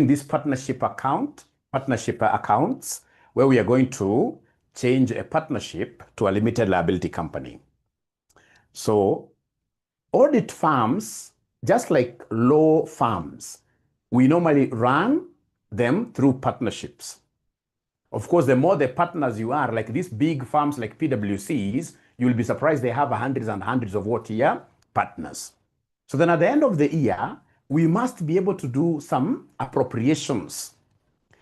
this partnership accounts, where we are going to change a partnership to a limited liability company. So audit firms, just like law firms, we normally run them through partnerships. Of course, the more the partners you are, like these big firms like PwCs, you'll be surprised they have hundreds and hundreds of partners. So then at the end of the year, we must be able to do some appropriations.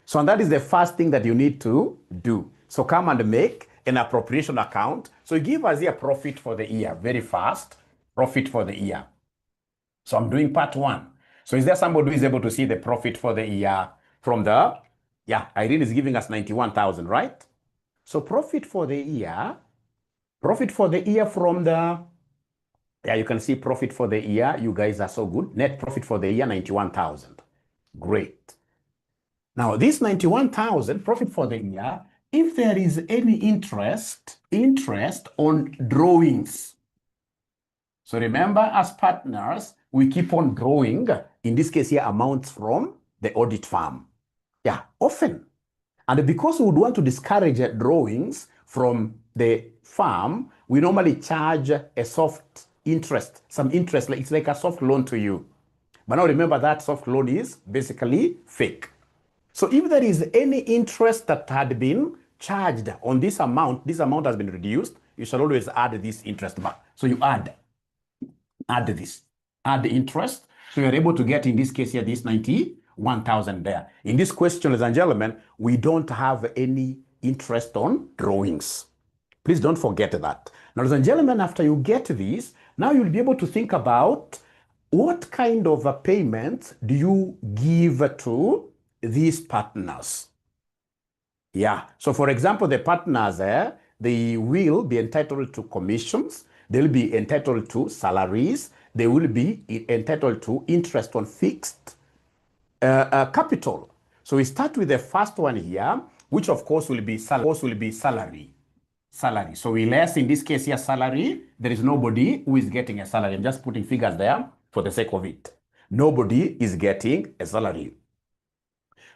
So and that is the first thing that you need to do. So come and make an appropriation account. So you give us here profit for the year, very fast, profit for the year. So I'm doing part one. So is there somebody who is able to see the profit for the year from the, yeah, Irene is giving us 91,000, right? So profit for the year from the, yeah, you can see profit for the year. You guys are so good. Net profit for the year, 91,000. Great. Now, this 91,000 profit for the year, if there is any interest on drawings. So remember, as partners, we keep on drawing, in this case here, amounts from the audit firm. Yeah, often. And because we would want to discourage drawings from the firm, we normally charge a soft interest, some interest, like it's like a soft loan to you. But now remember that soft loan is basically fake. So if there is any interest that had been charged on this amount has been reduced, you shall always add this interest back. So you add this, add the interest. So you're able to get, in this case here, this 91,000 there. In this question, ladies and gentlemen, we don't have any interest on drawings. Please don't forget that. Now, ladies and gentlemen, after you get this, now you'll be able to think about what kind of a payment do you give to these partners. Yeah, so for example, the partners there, they will be entitled to commissions, they'll be entitled to salaries, they will be entitled to interest on fixed capital. So we start with the first one here, which of course will be salary. So we less, in this case here, salary. There is nobody who is getting a salary. I'm just putting figures there for the sake of it. Nobody is getting a salary.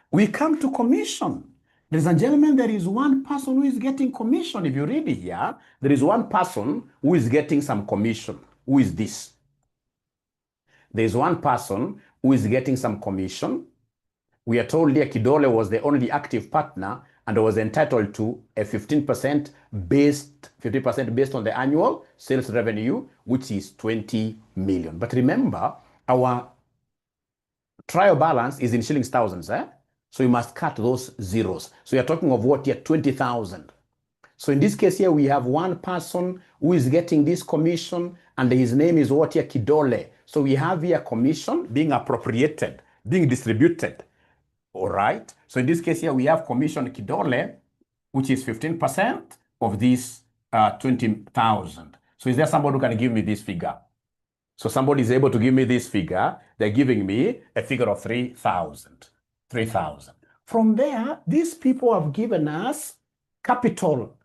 We come to commission. Ladies and gentlemen, there is one person who is getting commission. If you read it here, there is one person who is getting some commission. Who is this? There is one person who is getting some commission. We are told here Qdole was the only active partner and was entitled to a 15% based on the annual sales revenue, which is 20 million. But remember, our trial balance is in shillings thousands, So you must cut those zeros. So you're talking of what here? 20,000. So in this case here, we have one person who is getting this commission, and his name is what here? Qdole. So we have here commission being appropriated, being distributed. All right. So in this case here, we have commission Qdole, which is 15% of this 20,000. So is there somebody who can give me this figure? So somebody is able to give me this figure. They're giving me a figure of 3,000. 3,000. From there, these people have given us capital,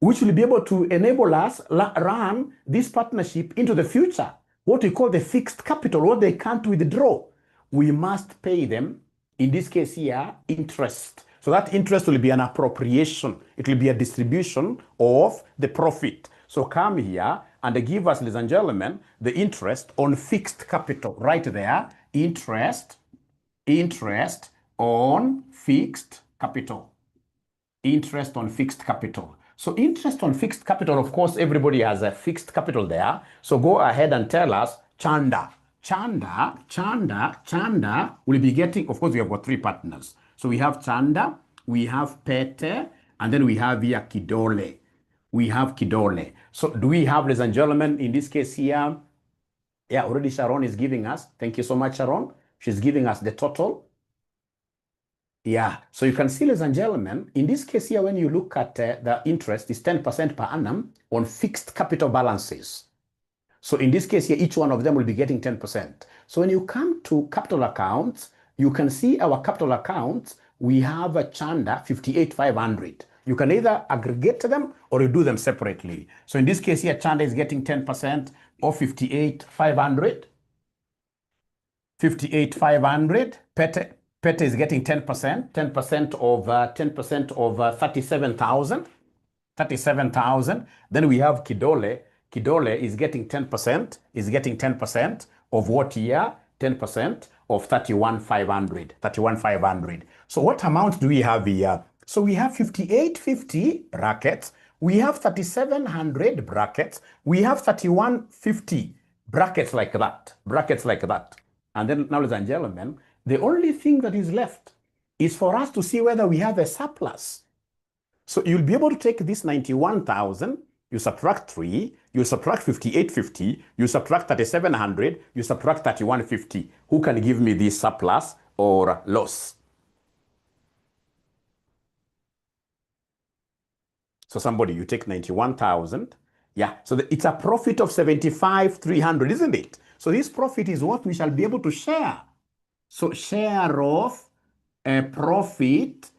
which will be able to enable us run this partnership into the future. What we call the fixed capital, what they can't withdraw. We must pay them, in this case here, interest. So that interest will be an appropriation. It will be a distribution of the profit. So come here and give us, ladies and gentlemen, the interest on fixed capital. Right there, interest on fixed capital. Interest on fixed capital. So interest on fixed capital, of course, everybody has a fixed capital there. So go ahead and tell us, Chanda will be getting, of course, we have got three partners. So we have Chanda, we have Pete, and then we have here Qdole. We have Qdole. So do we have, ladies and gentlemen, in this case here, yeah, already Sharon is giving us. Thank you so much, Sharon. She's giving us the total. Yeah, so you can see, ladies and gentlemen, in this case here, when you look at the interest, is 10% per annum on fixed capital balances. So in this case here, each one of them will be getting 10%. So when you come to capital accounts, you can see our capital accounts, we have a Chanda 58,500. You can either aggregate them or you do them separately. So in this case here, Chanda is getting 10% of 58,500. 58,500. Pete 𝒕𝒂𝒓𝒕 is getting 10%, 10% of 37,000. 37,000. Then we have 𝒘𝒊𝒕. 𝒘𝒊𝒕 is getting 10%, of what here? 10% of 31,500. 31,500. So what amount do we have here? So we have 5850 brackets. We have 3700 brackets. We have 3150 brackets like that. Brackets like that. And then now, ladies and gentlemen, the only thing that is left is for us to see whether we have a surplus. So you'll be able to take this 91,000, you subtract 3, you subtract 5850, you subtract 3700, you subtract 3150. Who can give me this surplus or loss? So somebody, you take 91,000. Yeah, so it's a profit of 75,300, isn't it? So this profit is what we shall be able to share. So share of a profit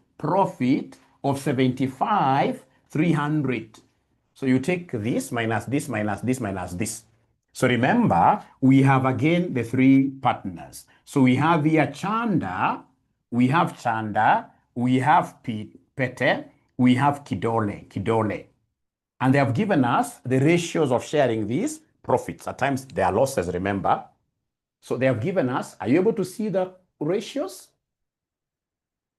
of 75,300. So you take this minus this minus this minus this. So remember, we have again the three partners. So we have here Chanda, we have 𝒔𝒕𝒂𝒓𝒕, we have 𝒕𝒂𝒓𝒕, we have 𝒘𝒊𝒕𝒂𝒓𝒕. And they have given us the ratios of sharing these profits. At times they are losses, remember. So they have given us, are you able to see the ratios?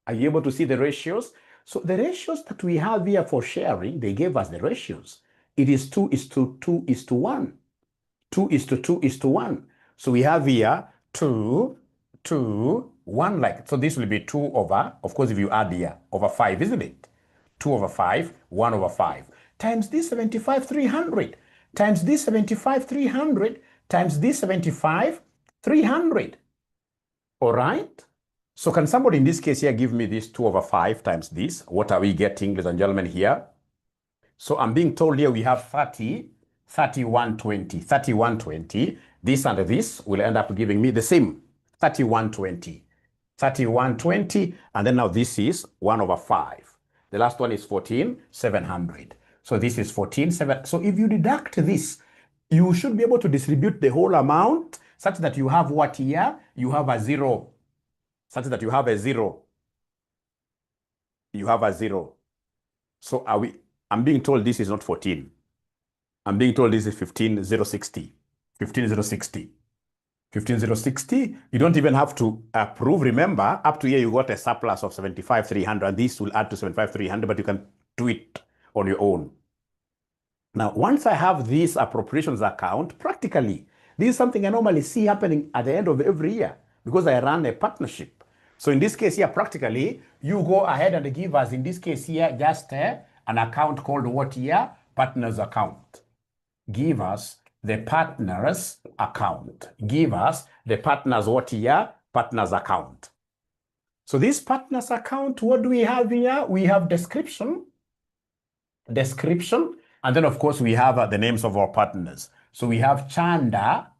Are you able to see the ratios? So the ratios that we have here for sharing, they gave us the ratios. It is 2:2:1. 2:2:1. So we have here 2:1 like, so this will be 2 over, of course, if you add here, over 5, isn't it? 2 over 5, 1 over 5. Times this 75,300, times this 75,300, times this 75,300. All right? So can somebody in this case here give me this 2 over 5 times this? What are we getting, ladies and gentlemen, here? So I'm being told here we have 3120. 3120. This and this will end up giving me the same. 3120. 3120. And then now this is 1 over 5. The last one is 14,700. So this is 14,700. So if you deduct this, you should be able to distribute the whole amount such that you have what here? You have a 0. Such that you have a 0. You have a 0. So I'm being told this is not 14. I'm being told this is 15,060. 15,060. 15,060. You don't even have to prove. Remember, up to here you got a surplus of 75,300. This will add to 75,300, but you can do it on your own. Now, once I have this appropriations account, practically, this is something I normally see happening at the end of every year because I run a partnership. So in this case here, practically, you go ahead and give us, in this case here, just an account called what here? Partners account. Give us the partners account. Give us the partners what here? Partners account. So this partners account, what do we have here? We have description, and then of course we have the names of our partners. So we have Chanda,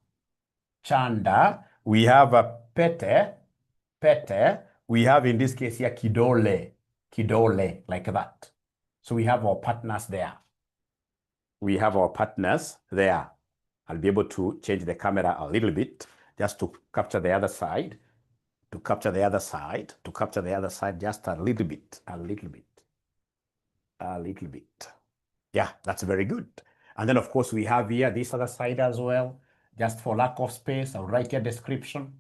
we have 𝒕𝒂𝒓𝒕, we have in this case here 𝒘𝒊𝒕𝒂𝒓𝒕, like that. So we have our partners there. We have our partners there. I'll be able to change the camera a little bit just to capture the other side, just a little bit. Yeah, that's very good. And then of course we have here this other side as well. Just for lack of space, I'll write a description.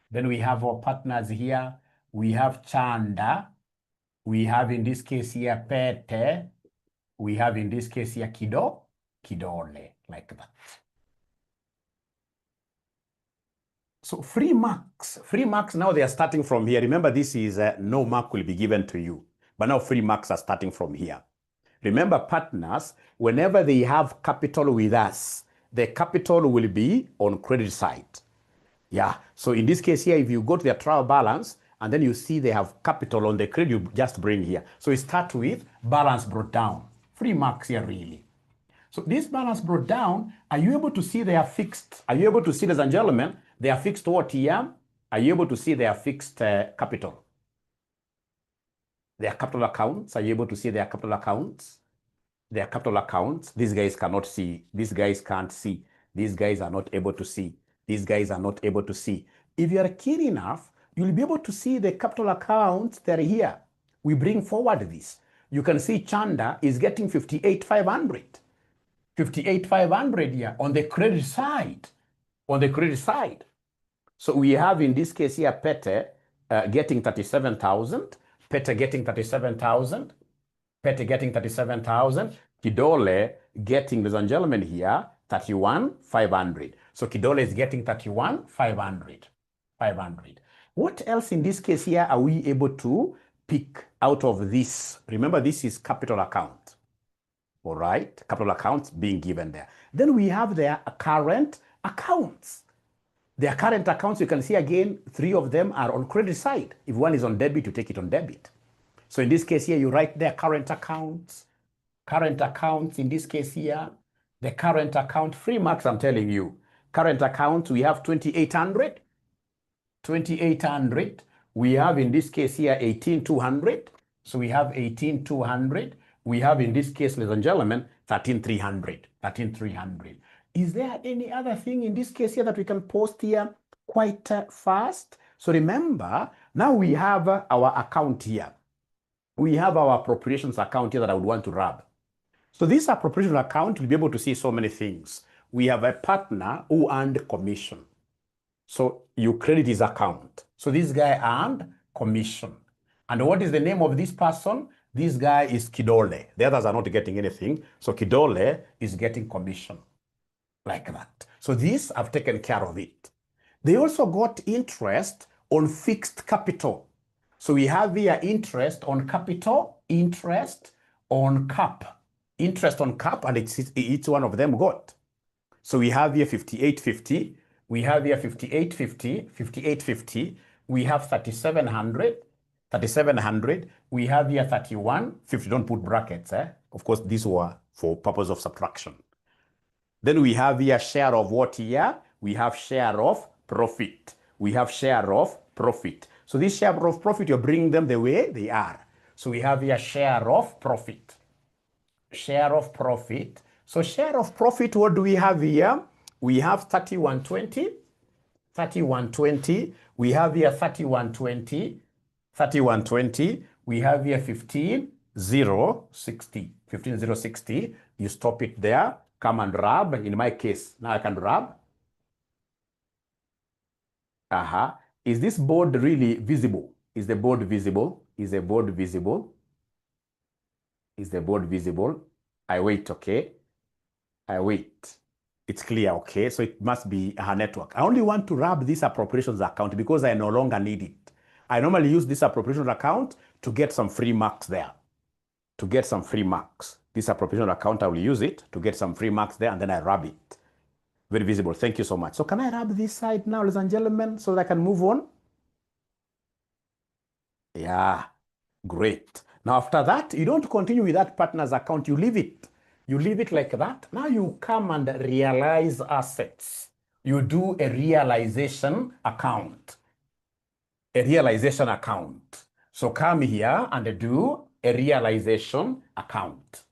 Then we have our partners here. We have Chanda. We have in this case here 𝒕𝒂𝒓𝒕. We have in this case here 𝒘𝒊𝒕𝒂𝒓𝒕, like that. So free marks now they are starting from here. Remember, this is no mark will be given to you, but now free marks are starting from here. Remember, partners, whenever they have capital with us, the capital will be on credit side. Yeah, so in this case here, if you go to their trial balance and then you see they have capital on the credit, you just bring here. So we start with balance brought down. Free marks here really. So this balance brought down, are you able to see they are fixed? Are you able to see, ladies and gentlemen, they are fixed what here? Are you able to see they are fixed capital? Their capital accounts, are you able to see their capital accounts? Their capital accounts, these guys cannot see. These guys can't see. These guys are not able to see. These guys are not able to see. If you are keen enough, you'll be able to see the capital accounts that are here. We bring forward this. You can see Chanda is getting 58,500. 58,500 here on the credit side. On the credit side. So we have in this case here Pete getting 37,000. Pete getting 37,000. Pete getting 37,000. Kidole getting, ladies and gentlemen, here 31,500. So Kidole is getting 31,500. 500. What else in this case here are we able to pick out of this? Remember, this is capital account. All right, capital accounts being given there. Then we have their current accounts. Their current accounts, you can see again, 3 of them are on credit side. If one is on debit, you take it on debit. So in this case here, you write their current accounts. Current accounts, in this case here, the current account, free marks, I'm telling you. Current account, we have 2,800. 2,800. We have in this case here 18,200. So we have 18,200. We have in this case, ladies and gentlemen, 13,300. 13,300. Is there any other thing in this case here that we can post here quite fast? So remember, now we have our account here. We have our appropriations account here that I would want to rub. So this appropriation account, you'll be able to see so many things. We have a partner who earned commission. So you credit his account. So this guy earned commission. And what is the name of this person? This guy is Kidole. The others are not getting anything. So Kidole is getting commission. Like that. So this, I've taken care of it. They also got interest on fixed capital. So we have here interest on capital, interest on cap. Interest on cap, and each one of them got. So we have here 5850. We have here 5850, 5850. We have 3700, 3700. We have here 3150. Don't put brackets. Of course, these were for purpose of subtraction. Then we have here share of what here? We have share of profit. We have share of profit. So this share of profit, you're bringing them the way they are. So we have here share of profit. Share of profit. So share of profit, what do we have here? We have 3120. 3120. We have here 3120. 3120. We have here 15,060. 15,060. You stop it there. Come and rub. In my case, now I can rub. Is this board really visible? Is the board visible? Is the board visible? Is the board visible? I wait, okay? I wait. It's clear, okay? So it must be a network. I only want to rub this appropriations account because I no longer need it. I normally use this appropriations account to get some free marks there. To get some free marks. This appropriation account, I will use it to get some free marks there, and then I rub it. Very visible. Thank you so much. So can I rub this side now, ladies and gentlemen, so that I can move on? Yeah, great. Now after that, you don't continue with that partner's account. You leave it. You leave it like that. Now you come and realize assets. You do a realization account. A realization account. So come here and do a realization account.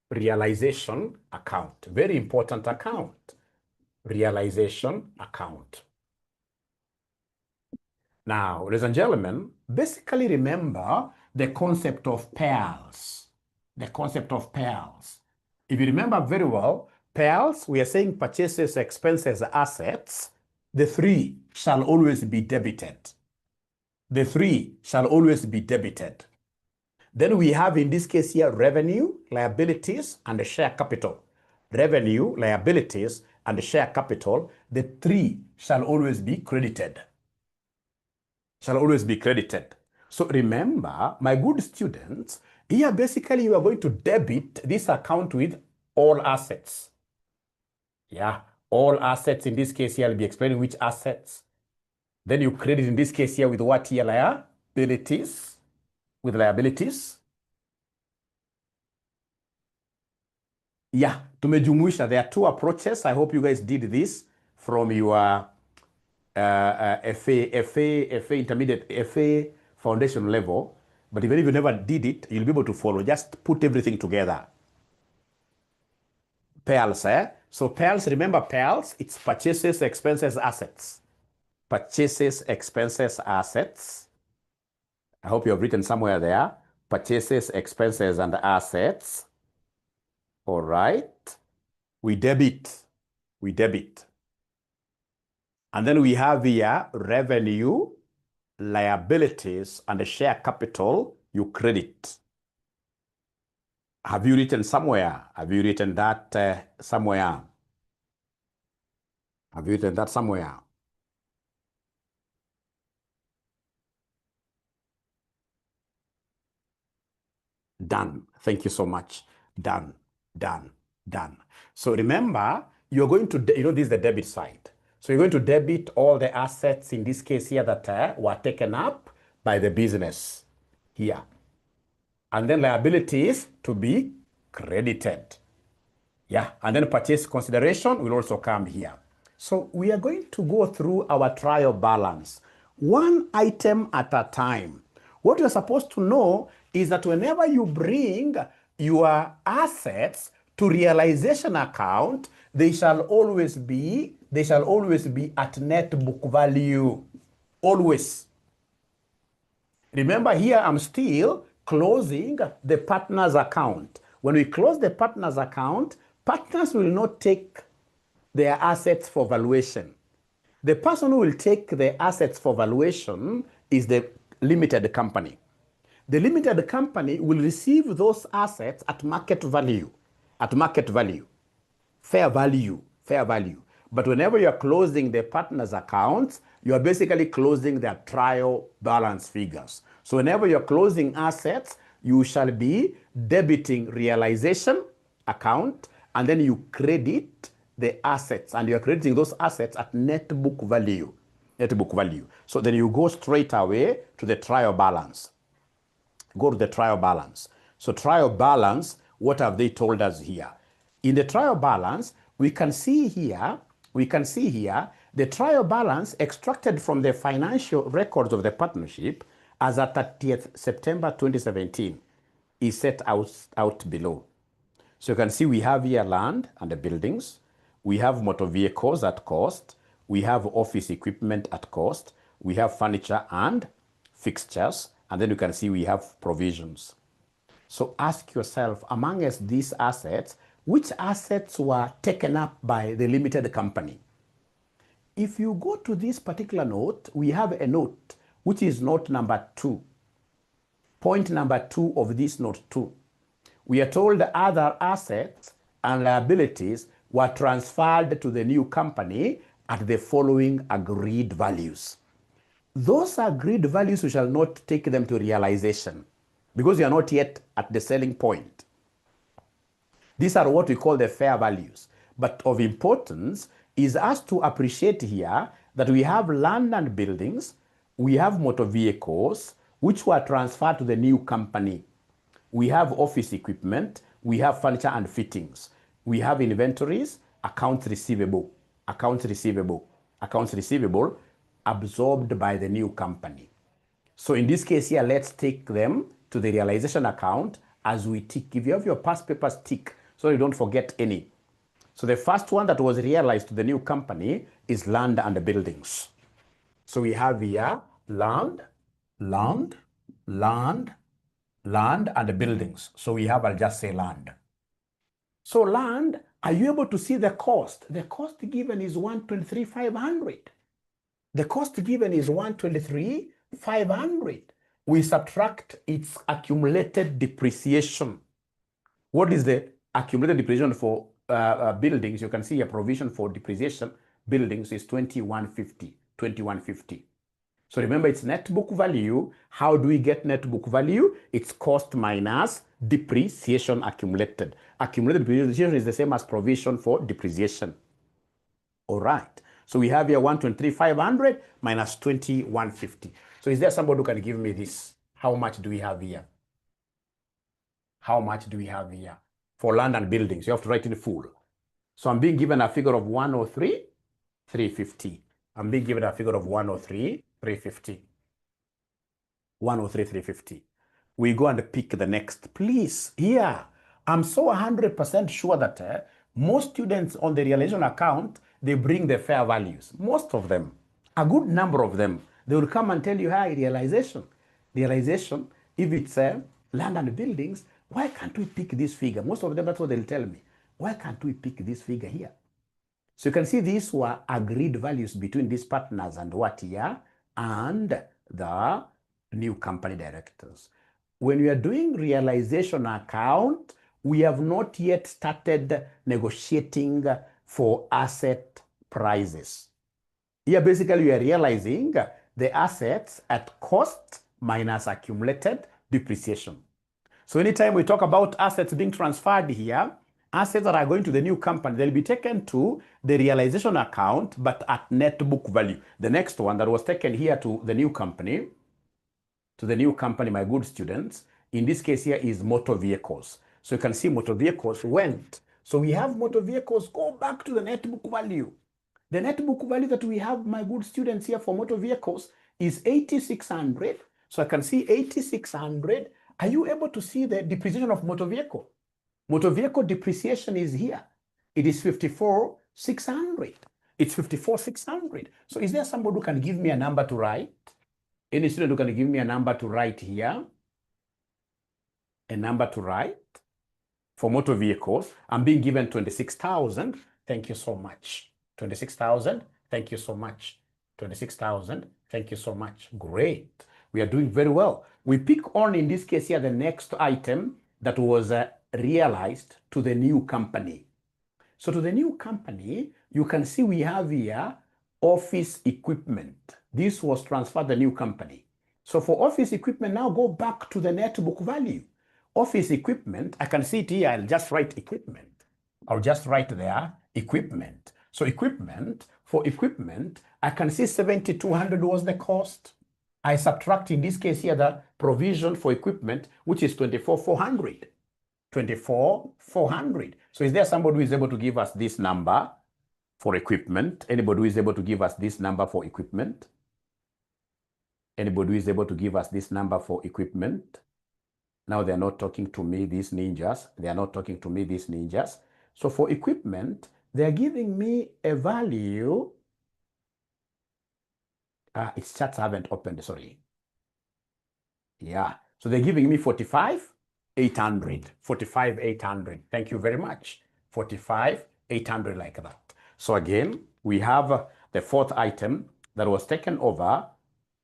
Realization account. Very important account. Realization account. Now, ladies and gentlemen, basically remember the concept of pairs. The concept of pairs. If you remember very well, pairs, we are saying purchases, expenses, assets. The 3 shall always be debited. The 3 shall always be debited. Then we have in this case here revenue, liabilities, and the share capital. Revenue, liabilities, and the share capital. The 3 shall always be credited. Shall always be credited. So remember, my good students, here basically you are going to debit this account with all assets. Yeah, all assets. In this case here, I'll be explaining which assets. Then you credit in this case here with what here? Liabilities. With liabilities. Yeah, tumejumuisha. There are 2 approaches. I hope you guys did this from your FA intermediate, FA foundation level. But even if you never did it, you'll be able to follow. Just put everything together. Pairs, So pairs, remember pairs, it's purchases, expenses, assets. purchases, expenses, assets. I hope you have written somewhere there. Purchases, expenses, and assets. All right. We debit. And then we have here revenue, liabilities, and the share capital, you credit. Have you written somewhere? Have you written that somewhere? Have you written that somewhere? Done. Thank you so much. Done. So remember, you're going to, this is the debit side. So you're going to debit all the assets, in this case here, that were taken up by the business here. And then liabilities to be credited. Yeah, and then purchase consideration will also come here. So we are going to go through our trial balance, one item at a time. What you're supposed to know is that whenever you bring your assets to realization account, they shall always be at net book value. Always. Remember here, I'm still closing the partner's account. When we close the partner's account, partners will not take their assets for valuation. The person who will take the assets for valuation is the limited company. The limited company will receive those assets at market value, fair value. But whenever you're closing the partner's accounts, you're basically closing their trial balance figures. So whenever you're closing assets, you shall be debiting realization account, and then you credit the assets, and you're crediting those assets at net book value. So then you go straight away to the trial balance. Go to the trial balance. So trial balance, what have they told us here? In the trial balance, we can see here the trial balance extracted from the financial records of the partnership as at 30th September 2017 is set out below. So you can see we have here land and the buildings. We have motor vehicles at cost. We have office equipment at cost. We have furniture and fixtures. And then you can see we have provisions. So ask yourself, amongst these assets, which assets were taken up by the limited company? If you go to this particular note, we have a note, which is note number 2. Point number 2 of this note 2. We are told other assets and liabilities were transferred to the new company at the following agreed values. Those agreed values, we shall not take them to realization because you are not yet at the selling point. These are what we call the fair values. But of importance is us to appreciate here that we have land and buildings, we have motor vehicles, which were transferred to the new company. We have office equipment, we have furniture and fittings. We have inventories, accounts receivable absorbed by the new company. So in this case here, let's take them to the realization account as we tick. If you have your past papers, tick, so you don't forget any. So the first one that was realized to the new company is land and buildings. So we have here land, and buildings. So we have, I'll just say land. So land, are you able to see the cost? The cost given is 123,500. The cost given is 123,500. We subtract its accumulated depreciation. What is the accumulated depreciation for buildings? You can see a provision for depreciation. Buildings is 2150. So remember, it's net book value. How do we get net book value? It's cost minus depreciation accumulated. Accumulated depreciation is the same as provision for depreciation. All right. So we have here 123,500 minus 2150. So is there somebody who can give me this? How much do we have here? How much do we have here? For land and buildings, you have to write in full. So I'm being given a figure of 103,350. I'm being given a figure of 103,350. 103,350. We go and pick the next. Please, here, I'm so 100% sure that most students on the realization account, they bring the fair values. Most of them. a good number of them, they will come and tell you, hi, realization, if it's land and buildings, why can't we pick this figure? Most of them, that's what they'll tell me. Why can't we pick this figure here? So you can see these were agreed values between these partners and what here and the new company directors. When we are doing realization account, we have not yet started negotiating for asset prices. Here, basically, we are realizing the assets at cost minus accumulated depreciation. So anytime we talk about assets being transferred here, assets that are going to the new company, they'll be taken to the realization account, but at net book value. The next one that was taken here to the new company, my good students, in this case here is motor vehicles. So you can see motor vehicles went. So we have motor vehicles go back to the net book value. The net book value that we have, my good students, here for motor vehicles is 8,600. So I can see 8,600. Are you able to see the depreciation of motor vehicle? Motor vehicle depreciation is here. It is 54,600. It's 54,600. So is there somebody who can give me a number to write? Any student who can give me a number to write here? A number to write for motor vehicles. I'm being given 26,000. Thank you so much. 26,000. Thank you so much. 26,000. Thank you so much. Great. We are doing very well. We pick on, in this case here, the next item that was realized to the new company. So to the new company, you can see we have here office equipment. This was transferred to the new company. So for office equipment, now go back to the net book value. Office equipment, I can see it here, I'll just write equipment. I'll just write there equipment. So equipment, for equipment, I can see 7,200 was the cost. I subtract, in this case here, the provision for equipment, which is 24,400. 24,400. So is there somebody who is able to give us this number for equipment? Anybody who is able to give us this number for equipment? Anybody who is able to give us this number for equipment? Now they're not talking to me, these ninjas. They are not talking to me, these ninjas. So for equipment, they're giving me a value. Its charts haven't opened, sorry. Yeah, so they're giving me 45,800. 45,800. Thank you very much. 45,800 like that. So again, we have the fourth item that was taken over.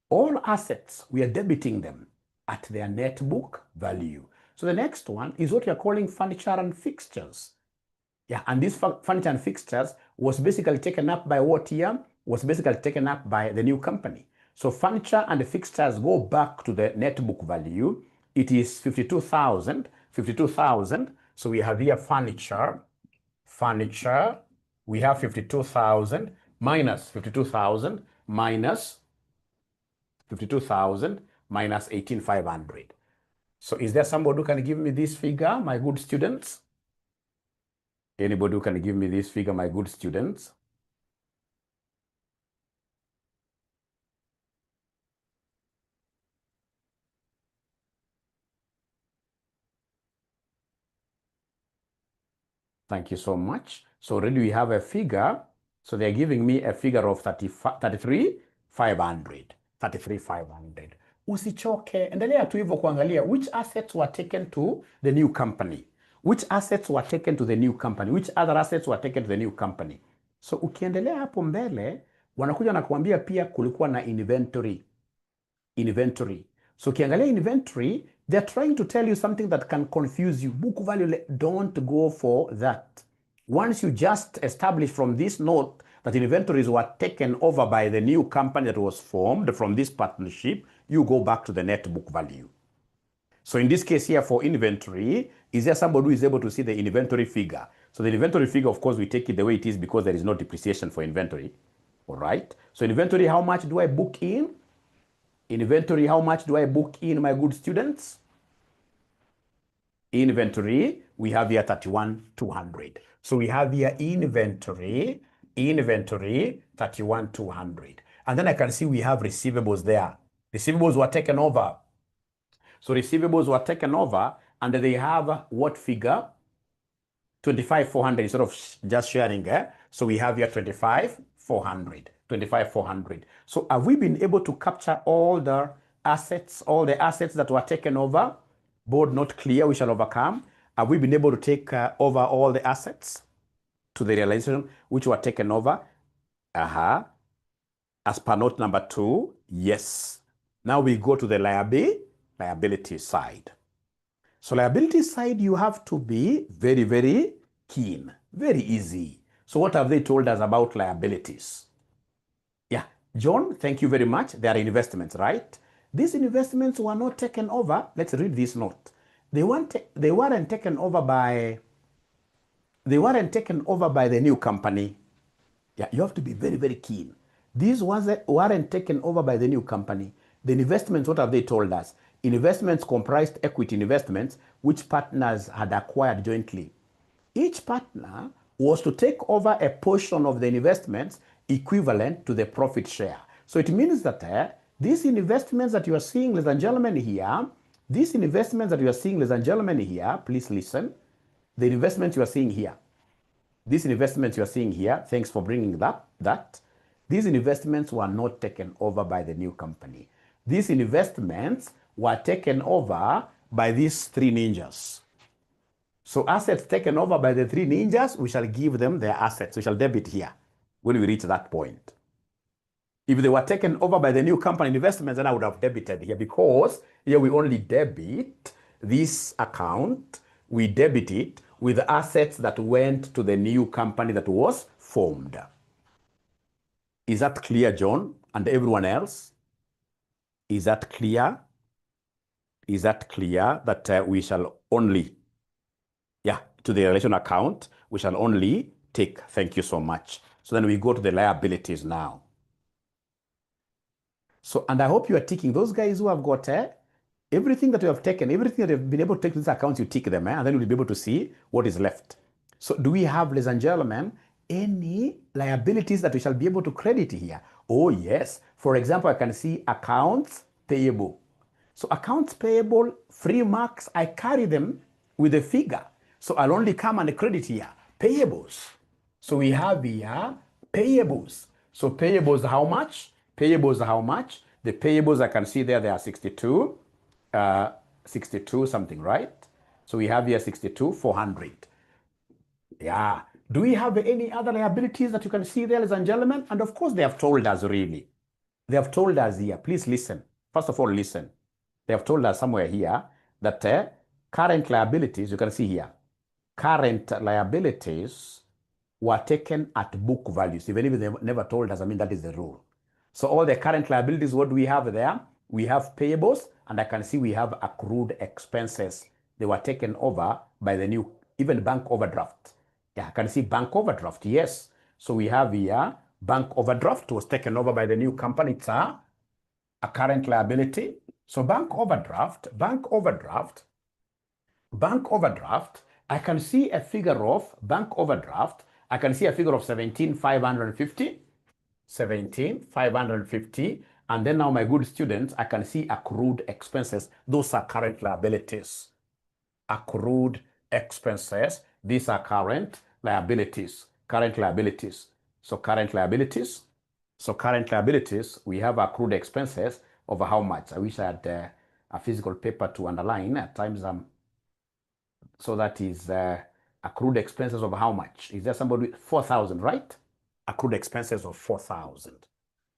All assets, we are debiting them at their net book value. So the next one is what we are calling furniture and fixtures. Yeah, and this furniture and fixtures was basically taken up by what here? Was basically taken up by the new company. So furniture and the fixtures go back to the net book value. It is 52,000. 52,000. So we have here furniture. We have 52,000 minus 52,000 minus 52,000 minus 18,500. So is there somebody who can give me this figure, my good students? Anybody who can give me this figure, my good students? Thank you so much. So already we have a figure. So they're giving me a figure of 33,500. 33,500. Usichoke, endelea tu hivyo kuangalia which assets were taken to the new company. Which assets were taken to the new company? Which other assets were taken to the new company? So ukiendelea hapo mbele, wanakuja na kuambia pia kulikuwa na inventory. Inventory. So ukiangalia inventory, they're trying to tell you something that can confuse you. Book value, don't go for that. Once you just establish from this note that inventories were taken over by the new company that was formed from this partnership, you go back to the net book value. So in this case here for inventory, is there somebody who is able to see the inventory figure? So the inventory figure, of course, we take it the way it is because there is no depreciation for inventory. All right. So inventory, how much do I book in? Inventory, how much do I book in, my good students? Inventory, we have here 31,200. So we have here inventory, 31,200. And then I can see we have receivables there. Receivables were taken over. So receivables were taken over and they have what figure? 25,400 instead of just sharing. So we have here 25,400. 400. 400. So have we been able to capture all the assets that were taken over? Board not clear, we shall overcome. Have we been able to take over all the assets to the realization which were taken over? As per note number 2, yes. Now we go to the liability side. So liability side, you have to be very, very keen. Very easy. So what have they told us about liabilities? Yeah, John, thank you very much. They are investments, right? These investments were not taken over. Let's read this note. They weren't taken over by the new company. Yeah, you have to be very, very keen. These weren't taken over by the new company. The investments, what have they told us? Investments comprised equity investments which partners had acquired jointly. Each partner was to take over a portion of the investments equivalent to the profit share. So it means that these investments that you are seeing, ladies and gentlemen, here, please listen. The investments you are seeing here, thanks for bringing that. These investments were not taken over by the new company. These investments were taken over by these 3 ninjas. So assets taken over by the 3 ninjas, we shall give them their assets. We shall debit here when we reach that point. If they were taken over by the new company investments, then I would have debited here, because here we only debit this account. We debit it with assets that went to the new company that was formed. Is that clear, John, and everyone else? Is that clear? Is that clear that we shall only, to the relation account, we shall only take, thank you so much. So then we go to the liabilities now. So, and I hope you are ticking. Those guys who have got everything that you have taken, everything that you have been able to take to these accounts, you tick them, and then you'll be able to see what is left. So do we have, ladies and gentlemen, any liabilities that we shall be able to credit here? Oh, yes. For example, I can see accounts payable. So accounts payable, free marks, I carry them with a figure. So I'll only come and credit here. Payables. So we have here payables. So payables, how much? Payables, how much? The payables, I can see there, they are 62 something, right? So we have here 400. Yeah. Do we have any other liabilities that you can see there, ladies and gentlemen? And of course, they have told us really. They have told us here. Please listen. First of all, listen. They have told us somewhere here that current liabilities, you can see here, current liabilities were taken at book values. Even if they never told us, I mean, that is the rule. So all the current liabilities, what do we have there? We have payables, and I can see we have accrued expenses. They were taken over by the new, even bank overdraft. Yeah, I can see bank overdraft, yes. So we have here, bank overdraft was taken over by the new company. It's a current liability. So bank overdraft, I can see a figure of bank overdraft. I can see a figure of 17,550. 17,550. And then now, my good students, I can see accrued expenses. Those are current liabilities. Accrued expenses. These are current liabilities. Current liabilities. So current liabilities. So current liabilities, we have accrued expenses over how much? I wish I had a physical paper to underline. At times, so that is accrued expenses of how much? Is there somebody? 4,000, right? Accrued expenses of 4,000.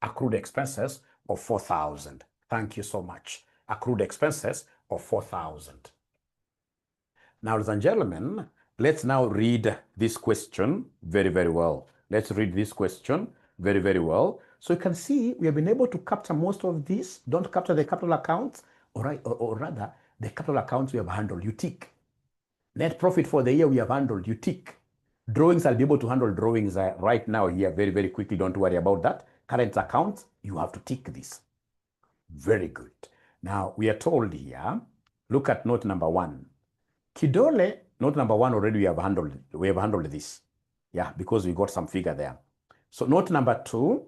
Accrued expenses of 4,000. Thank you so much. Accrued expenses of 4,000. Now, ladies and gentlemen, let's now read this question very, very well. Let's read this question very, very well. So you can see we have been able to capture most of this. Don't capture the capital accounts, or rather, the capital accounts we have handled. You tick. Net profit for the year we have handled. You tick. Drawings, I'll be able to handle drawings right now here very, very quickly. Don't worry about that. Current accounts, you have to tick this. Very good. Now, we are told here, look at note number 1. Kidole, note number 1 already we have handled this. Yeah, because we got some figure there. So note number 2,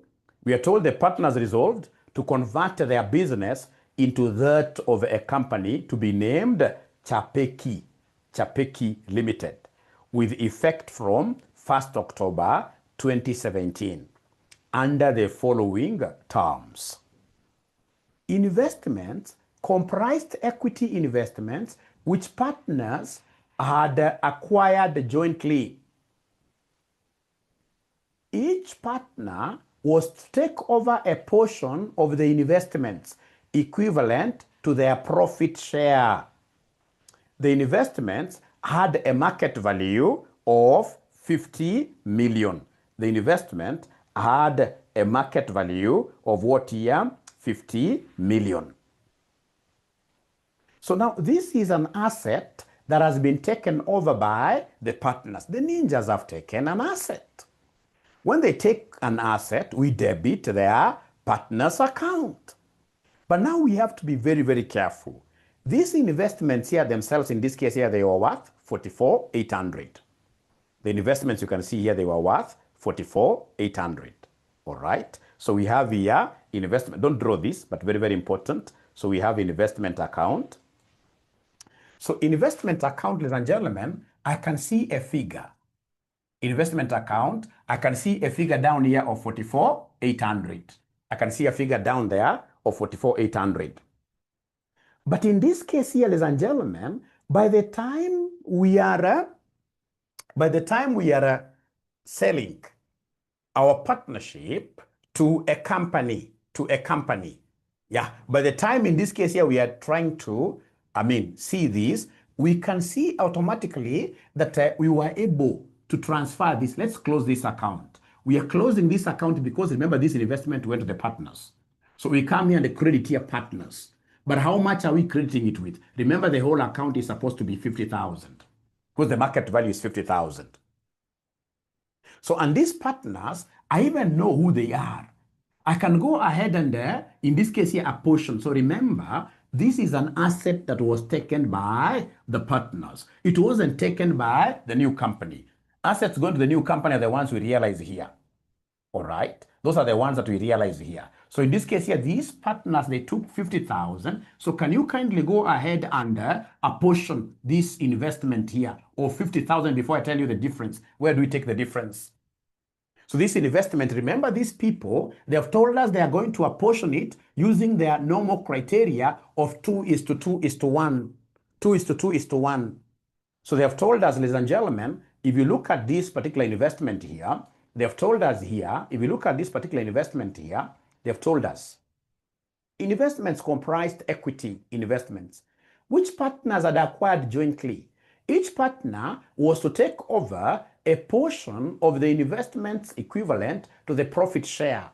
we are told the partners resolved to convert their business into that of a company to be named 𝒔𝒕𝒂𝒓𝒕 Limited, with effect from 1st October 2017. under the following terms. Investments comprised equity investments which partners had acquired jointly. Each partner was to take over a portion of the investments equivalent to their profit share. The investments had a market value of 50 million. The investment had a market value of what here? 50 million. So now this is an asset that has been taken over by the partners. The ninjas have taken an asset. When they take an asset, we debit their partner's account. But now we have to be very, very careful. These investments here themselves, in this case here, they were worth 44,800. The investments you can see here, they were worth 44,800. All right. So we have here investment. Don't draw this, but very, very important. So we have investment account. So investment account, ladies and gentlemen, I can see a figure. Investment account, I can see a figure down here of 44,800. I can see a figure down there of 44,800. But in this case here, ladies and gentlemen, by the time we are selling our partnership to a company, yeah, by the time in this case here we are trying to, see this, we can see automatically that we were able to transfer this. Let's close this account. We are closing this account because remember this investment went to the partners. So we come here and credit here partners. But how much are we crediting it with? Remember the whole account is supposed to be 50,000 because the market value is 50,000. So and these partners, I even know who they are. I can go ahead and in this case here, apportion. So remember, this is an asset that was taken by the partners. It wasn't taken by the new company. Assets going to the new company are the ones we realize here. All right. Those are the ones that we realize here. So in this case here, these partners, they took 50,000. So can you kindly go ahead and apportion this investment here of 50,000 before I tell you the difference? Where do we take the difference? So this investment, remember these people, they have told us they are going to apportion it using their normal criteria of 2:2:1. 2:2:1. So they have told us, ladies and gentlemen, if you look at this particular investment here, they have told us here, if you look at this particular investment here, they have told us investments comprised equity investments, which partners had acquired jointly. Each partner was to take over a portion of the investments equivalent to the profit share.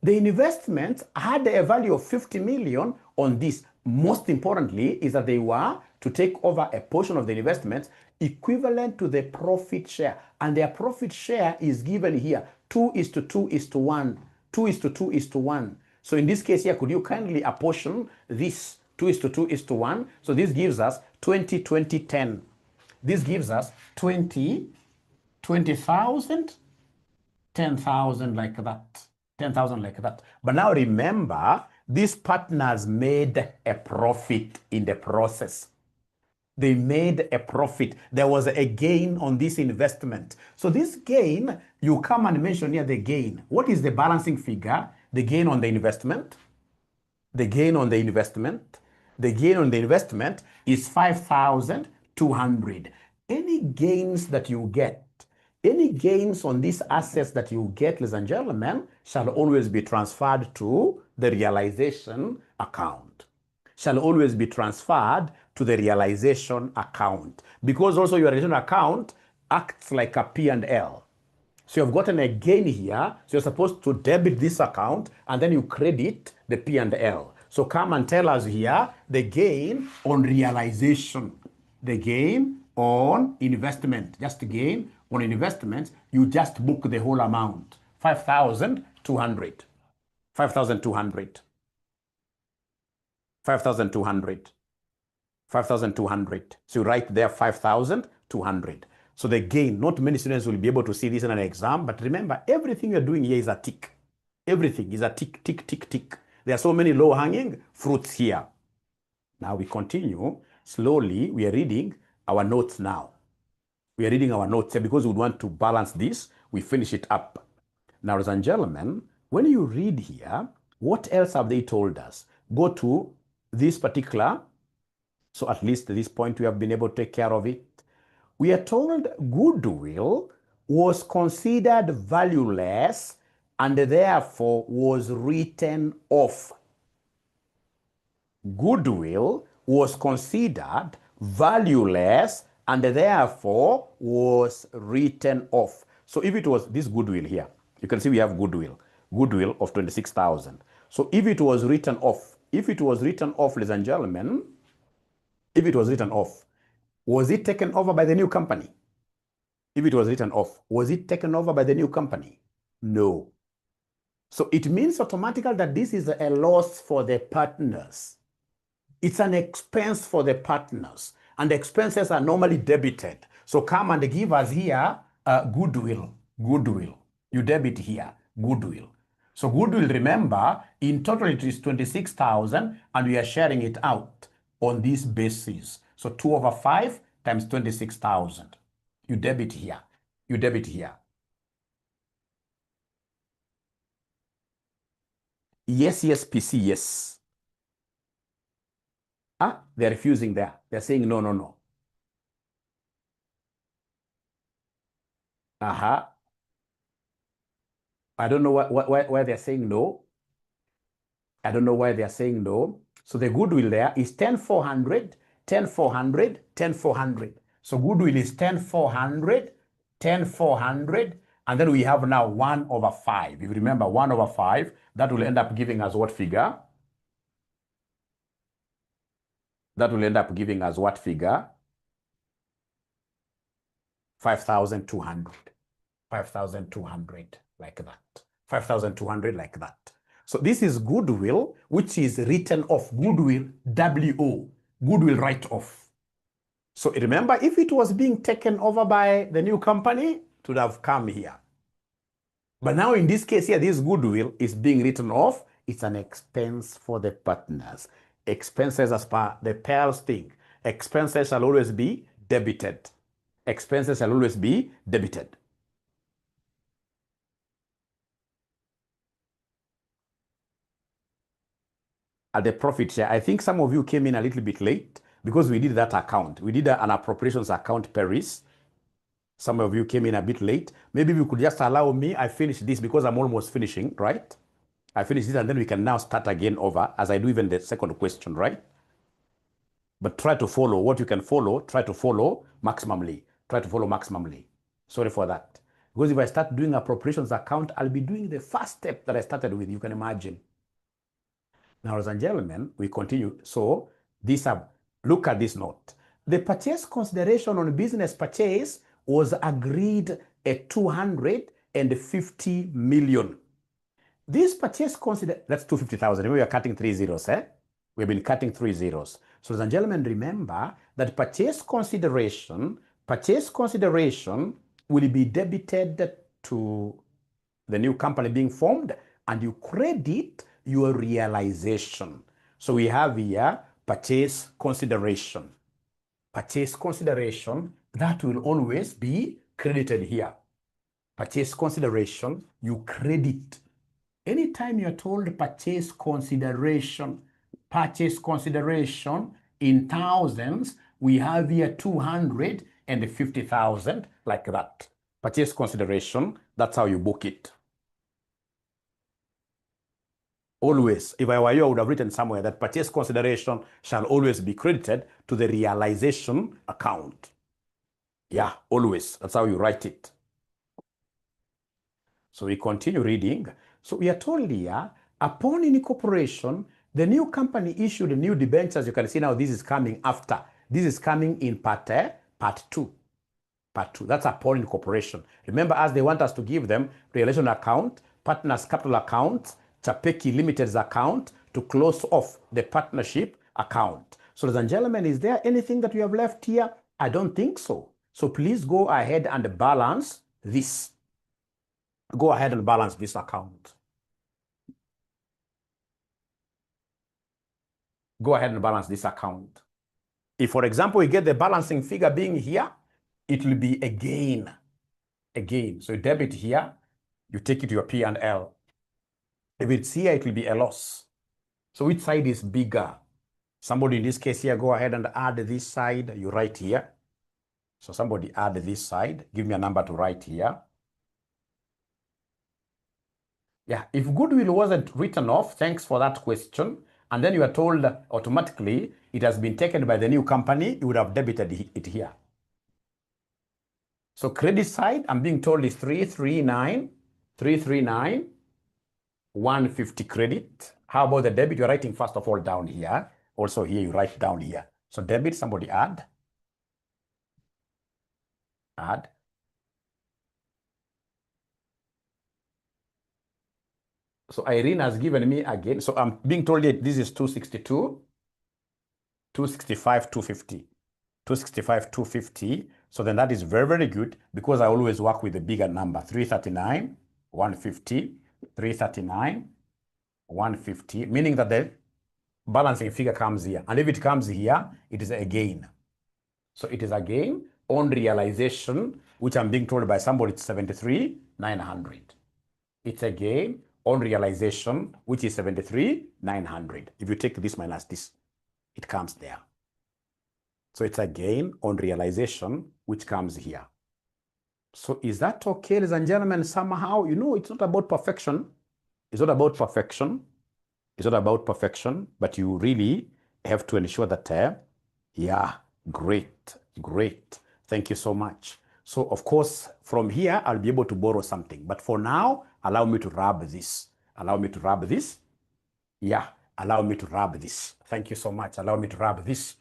The investments had a value of 50 million on this. Most importantly is that they were to take over a portion of the investments equivalent to the profit share. And their profit share is given here, 2:2:1. 2:2:1. So in this case here, could you kindly apportion this 2:2:1? So this gives us 20,000. This gives us 20,000, 10,000 like that. 10,000 like that. But now remember, these partners made a profit in the process. They made a profit. There was a gain on this investment. So this gain, you come and mention here the gain. What is the balancing figure? The gain on the investment. The gain on the investment. The gain on the investment is 5,200. Any gains that you get, any gains on these assets that you get, ladies and gentlemen, shall always be transferred to the realization account. Shall always be transferred to the realization account. Because also your realization account acts like a P&L. So you've gotten a gain here, so you're supposed to debit this account and then you credit the P&L. So come and tell us here the gain on realization. The gain on investment. Just the gain on investment, you just book the whole amount. 5,200. 5,200. 5,200. 5,200. So you write there 5,200. So the gain, not many students will be able to see this in an exam, but remember, everything you're doing here is a tick. Everything is a tick, tick, tick, tick. There are so many low-hanging fruits here. Now we continue. Slowly, we are reading our notes now. We are reading our notes here because we want to balance this. We finish it up. Now, ladies and gentlemen, when you read here, what else have they told us? Go to this particular, so at least at this point we have been able to take care of it. We are told goodwill was considered valueless and therefore was written off. Goodwill was considered valueless and therefore was written off. So if it was this goodwill here, you can see we have goodwill of 26,000. So if it was written off, ladies and gentlemen, if it was written off, was it taken over by the new company? If it was written off, was it taken over by the new company? No. So it means automatically that this is a loss for the partners. It's an expense for the partners, and the expenses are normally debited. So come and give us here goodwill. You debit here, goodwill. So goodwill, remember, in total it is 26,000, and we are sharing it out on this basis. So 2/5 times 26,000. You debit here. Yes, PC, yes. They're refusing there. They're saying no. I don't know why they're saying no. I don't know why they're saying no. So the goodwill there is 10,400, 10,400, 10,400. So goodwill is 10,400, 10,400, and then we have now 1/5. If you remember 1/5, that will end up giving us what figure? That will end up giving us what figure? 5,200. 5,200 like that. 5,200 like that. So this is goodwill, which is written off. Goodwill, WO, goodwill write-off. So remember, if it was being taken over by the new company, it would have come here. But now in this case here, this goodwill is being written off. It's an expense for the partners. Expenses as per the Pearl's thing. Expenses shall always be debited. Expenses shall always be debited. At the profit share, I think some of you came in a little bit late because we did that account. We did an appropriations account Paris. Some of you came in a bit late. Maybe you could just allow me, I finish this because I'm almost finishing, right? I finish this and then we can now start again over as I do even the second question, right? But try to follow what you can follow. Try to follow maximally. Sorry for that. Because if I start doing appropriations account, I'll be doing the first step that I started with, you can imagine. Now, ladies and gentlemen, we continue. So look at this note. The purchase consideration on business purchase was agreed at 250 million. This purchase that's 250,000. We are cutting 3 zeros, eh? We've been cutting 3 zeros. So, ladies and gentlemen, remember that purchase consideration will be debited to the new company being formed, and you credit your realization. So we have here purchase consideration. Purchase consideration, that will always be credited here. Purchase consideration, you credit. Anytime you're told purchase consideration in thousands, we have here 250,000 like that. Purchase consideration, that's how you book it. Always, if I were you, I would have written somewhere that purchase consideration shall always be credited to the realization account. Yeah, always. That's how you write it. So we continue reading. So we are told here, upon incorporation, the new company issued new debentures. You can see now this is coming after. This is coming in part 2. Part 2. That's upon incorporation. Remember, as they want us to give them realization account, partners capital account, 𝒔𝒕𝒂𝒚 Limited's account to close off the partnership account. So, ladies and gentlemen, is there anything that we have left here? I don't think so. So please go ahead and balance this. Go ahead and balance this account. Go ahead and balance this account. If, for example, we get the balancing figure being here, it will be a gain. So debit here, You take it to your P&L. If it's here, it will be a loss. So which side is bigger? Somebody in this case here, go ahead and add this side. You write here. So somebody add this side. Give me a number to write here. Yeah, if goodwill wasn't written off, thanks for that question, and then you are told automatically it has been taken by the new company, you would have debited it here. So credit side, I'm being told is 339, 150 credit. How about the debit? You're writing first of all down here. Also here, you write down here. So debit, somebody add. Add. So Irene has given me again. So I'm being told that this is 262, 265, 250. 265, 250. So then that is very, very good because I always work with a bigger number. 339, 150, 339, 150, meaning that the balancing figure comes here. And if it comes here, it is a gain. So it is a gain on realization, which I'm being told by somebody, it's 73,900. It's a gain on realization, which is 73,900. If you take this minus this, it comes there. So it's a gain on realization, which comes here. So is that okay, ladies and gentlemen? Somehow, you know, it's not about perfection. It's not about perfection. It's not about perfection, but you really have to ensure that, yeah, great, great. Thank you so much. So, of course, from here, I'll be able to borrow something. But for now, allow me to rub this. Allow me to rub this. Yeah, allow me to rub this. Thank you so much. Allow me to rub this.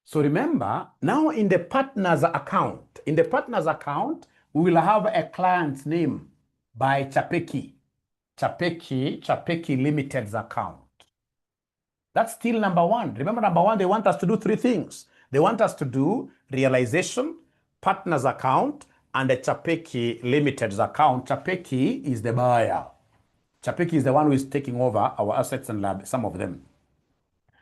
So remember, now in the partner's account, we will have a client's name by 𝒔𝒕𝒂𝒓𝒕 Limited's account. That's still number one. Remember, number one, they want us to do three things. They want us to do realization, partner's account, and the 𝒔𝒕𝒂𝒓𝒕 Limited's account. 𝒔𝒕𝒂𝒓𝒕 is the buyer. 𝒔𝒕𝒂𝒓𝒕 is the one who is taking over our assets and some of them.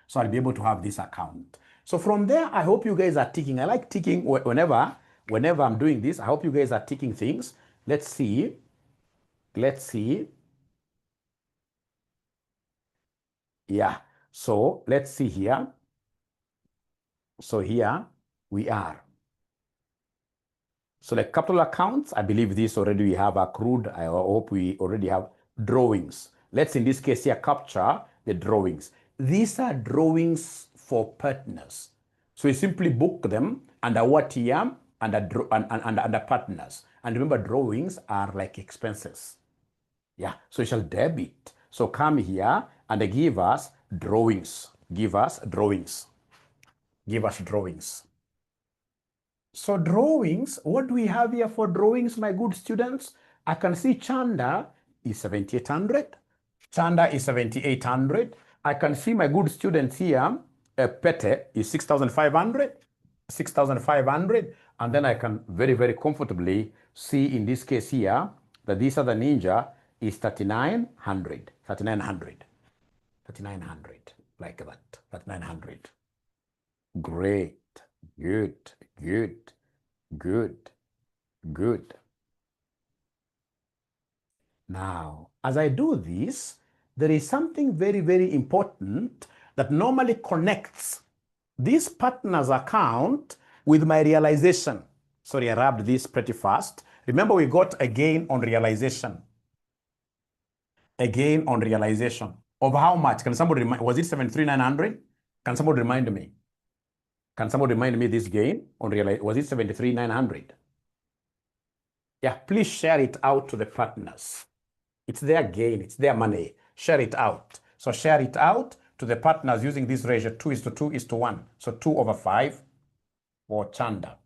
So I'll be able to have this account. So from there, I hope you guys are ticking. I like ticking whenever I'm doing this. I hope you guys are ticking things. Let's see. Yeah. So let's see here. So here we are. So the capital accounts, I believe this already we have accrued. I hope we already have drawings. Let's in this case here capture the drawings. These are drawings for partners. So you simply book them under what year? Under partners. And remember, drawings are like expenses. Yeah, so you shall debit. So come here and give us drawings. Give us drawings. Give us drawings. So drawings, what do we have here for drawings, my good students? I can see Chanda is 7,800. Chanda is 7,800. I can see my good students here, Pete is 6,500. 6,500. And then I can very, very comfortably see in this case here that this other ninja is 3,900. 3,900. 3,900. Like that. 3,900. Great. Good. Good. Good. Good. Now, as I do this, there is something very, very important that normally connects this partner's account with my realization. Sorry, I rubbed this pretty fast. Remember, we got a gain on realization. A gain on realization. Of how much? Can somebody remind? Was it 73,900? Can somebody remind me? Can somebody remind me this gain on realization? Was it 73,900? Yeah, please share it out to the partners. It's their gain, it's their money. Share it out. So share it out to the partners using this ratio 2:2:1. So 2/5 for Chanda.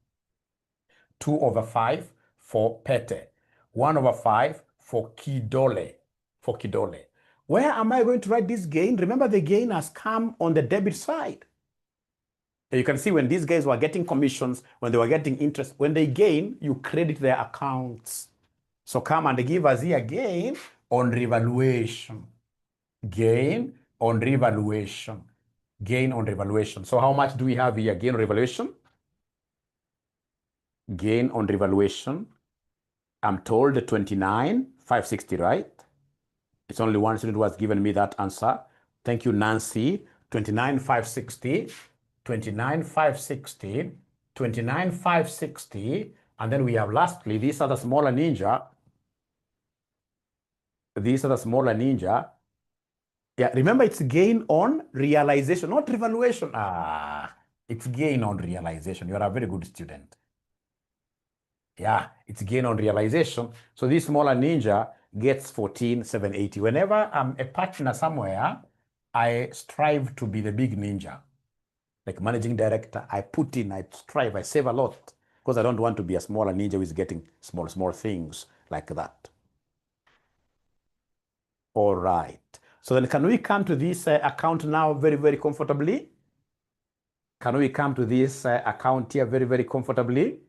2/5 for Pete. 1/5 for Kidole. For Kidole. Where am I going to write this gain? Remember, the gain has come on the debit side. You can see when these guys were getting commissions, when they were getting interest, when they gain, you credit their accounts. So come and give us here gain on revaluation. Gain on revaluation. Gain on revaluation. So how much do we have here? Gain on revaluation? Gain on revaluation. I'm told 29,560, right? It's only one student who has given me that answer. Thank you, Nancy. 29,560, 29,560, 29,560. And then we have lastly, these are the smaller ninja. These are the smaller ninja. Yeah, remember it's gain on realization, not revaluation. It's gain on realization. You are a very good student. Yeah, it's gain on realization. So this smaller ninja gets 14,780. Whenever I'm a partner somewhere, I strive to be the big ninja. Like managing director, I put in, I strive, I save a lot because I don't want to be a smaller ninja who is getting small things like that. All right. So then can we come to this account now very comfortably? Can we come to this account here very comfortably?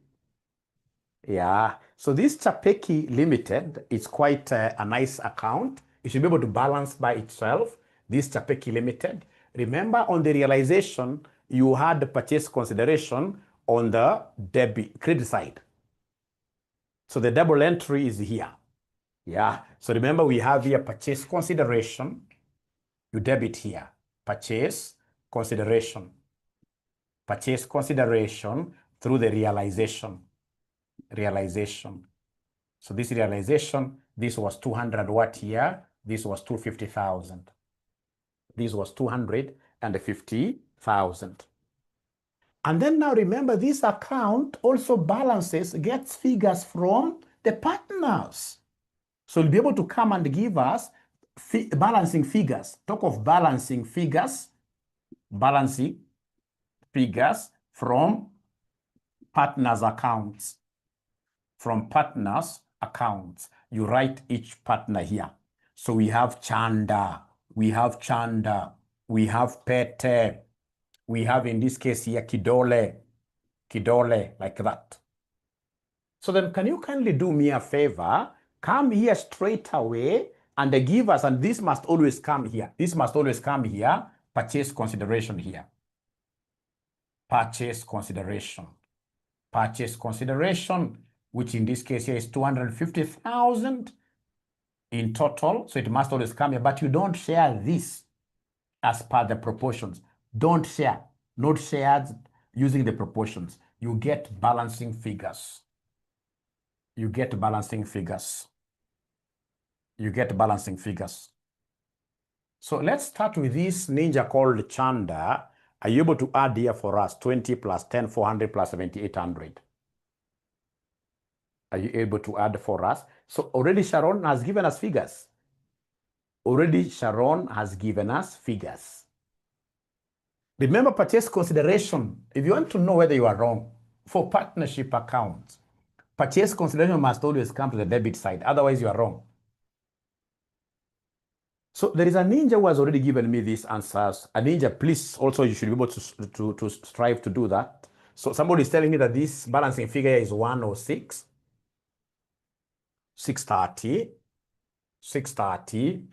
Yeah. So this 𝒕𝒐𝒂𝒓𝒕 Limited is quite a nice account. It should be able to balance by itself. This 𝒕𝒐𝒂𝒓𝒕 Limited. Remember on the realization, you had the purchase consideration on the credit side. So the double entry is here. Yeah. So remember we have here purchase consideration. You debit here. Purchase consideration. Purchase consideration through the realization. So this realization, this was 200 what here? This was 250,000. This was 250,000. And then now remember this account also gets figures from the partners. So you'll be able to come and give us balancing figures. Talk of balancing figures from partners' accounts. From partners' accounts, you write each partner here. So we have Chanda, we have Pete, we have in this case here Kidole, like that. So then can you kindly do me a favor? Come here straight away and give us, and this must always come here. This must always come here, purchase consideration here. Purchase consideration, which in this case here is 250,000 in total. So it must always come here, but you don't share this as per the proportions. Don't share, not shared using the proportions. You get balancing figures. You get balancing figures. So let's start with this ninja called Chanda. Are you able to add here for us 20 plus 10, 400 plus 7,800? Are you able to add for us? So already Sharon has given us figures. Remember purchase consideration. If you want to know whether you are wrong, for partnership accounts, purchase consideration must always come to the debit side. Otherwise, you are wrong. So there is a ninja who has already given me these answers. A ninja, please, also you should be able to strive to do that. So somebody is telling me that this balancing figure is 106, 630,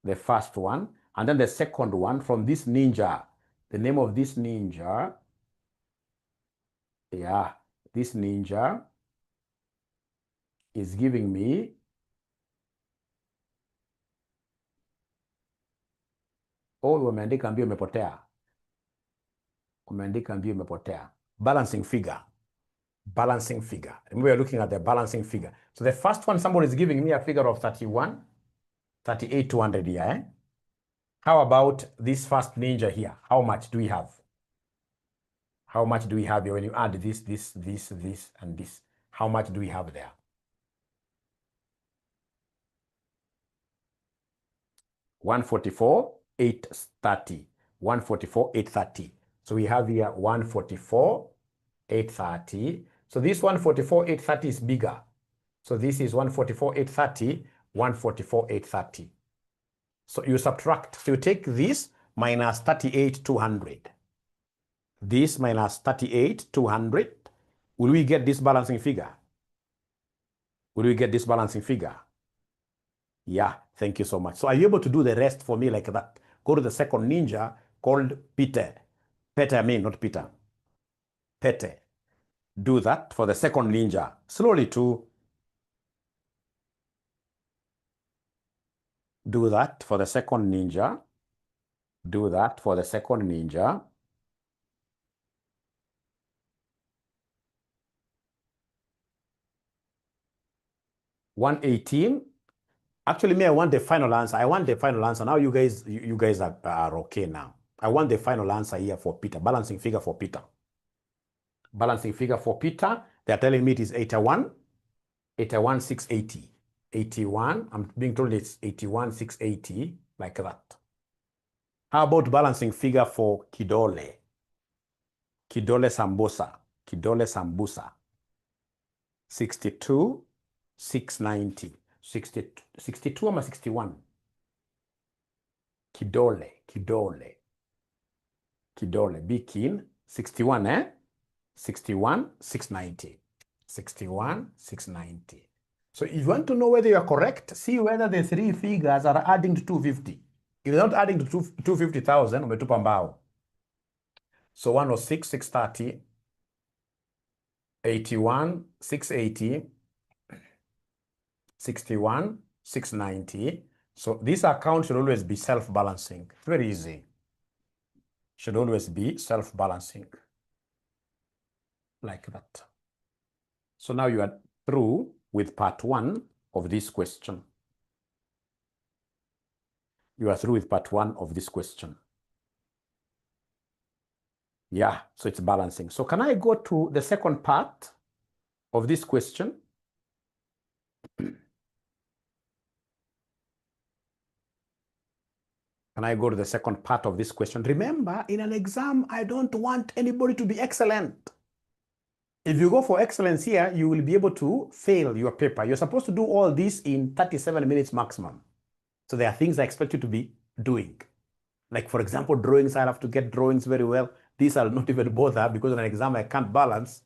the first one. And then the second one from this ninja, the name of this ninja, yeah, this ninja is giving me umeandika mbio umepotea. Balancing figure. Remember, we're looking at the balancing figure. So the first one, somebody is giving me a figure of 38,200 here. Eh? How about this first ninja here? How much do we have? How much do we have here when you add this, and this? How much do we have there? $144,830. 144,830. So we have here 144,830. So this 144,830 is bigger. So this is 144,830, 144,830. So you subtract. So you take this minus 38,200. This minus 38,200. Will we get this balancing figure? Yeah, thank you so much. So are you able to do the rest for me like that? Go to the second ninja, called Pete. Pete, I mean, not Peter. Pete. Do that for the second ninja. Slowly too. Do that for the second ninja. Do that for the second ninja. $118. Actually, me, I want the final answer. I want the final answer. Now you guys are okay now. I want the final answer here for Peter. Balancing figure for Peter. Balancing figure for Peter. They're telling me it is 81,680. 81. I'm being told it's 81,680, like that. How about balancing figure for Kidole? Kidole Sambusa. Kidole Sambusa. 62,690. 62 or 61? Kidole. Be keen. 61, 61,690. 61,690. So if you want to know whether you are correct, see whether the three figures are adding to 250. If they're not adding to 250,000, umetupa mbao. So 106,630, 81,680, 61,690. So this account should always be self-balancing. Very easy. Should always be self-balancing. Like that. So now you are through with part 1 of this question. You are through with part 1 of this question. Yeah, so it's balancing. So can I go to the second part of this question? Can I go to the second part of this question? Remember, in an exam, I don't want anybody to be excellent. If you go for excellence here, you will be able to fail your paper. You're supposed to do all this in 37 minutes maximum. So there are things I expect you to be doing. Like, for example, drawings, I have to get drawings very well. These I'll not even bother because in an exam I can't balance.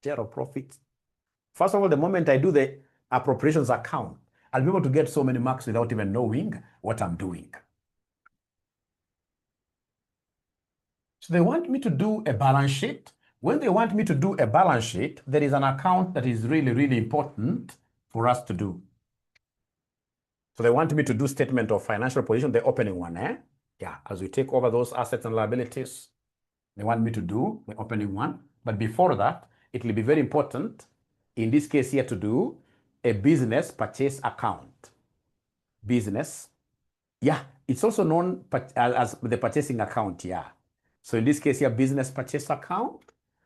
Share of profits. First of all, the moment I do the appropriations account, I'll be able to get so many marks without even knowing what I'm doing. So they want me to do a balance sheet. When they want me to do a balance sheet, there is an account that is really, really important for us to do. So they want me to do statement of financial position, the opening one, Yeah, as we take over those assets and liabilities, they want me to do the opening one. But before that, it will be very important, in this case here, to do a business purchase account. Business, yeah, it's also known as the purchasing account, yeah. So in this case here, business purchase account.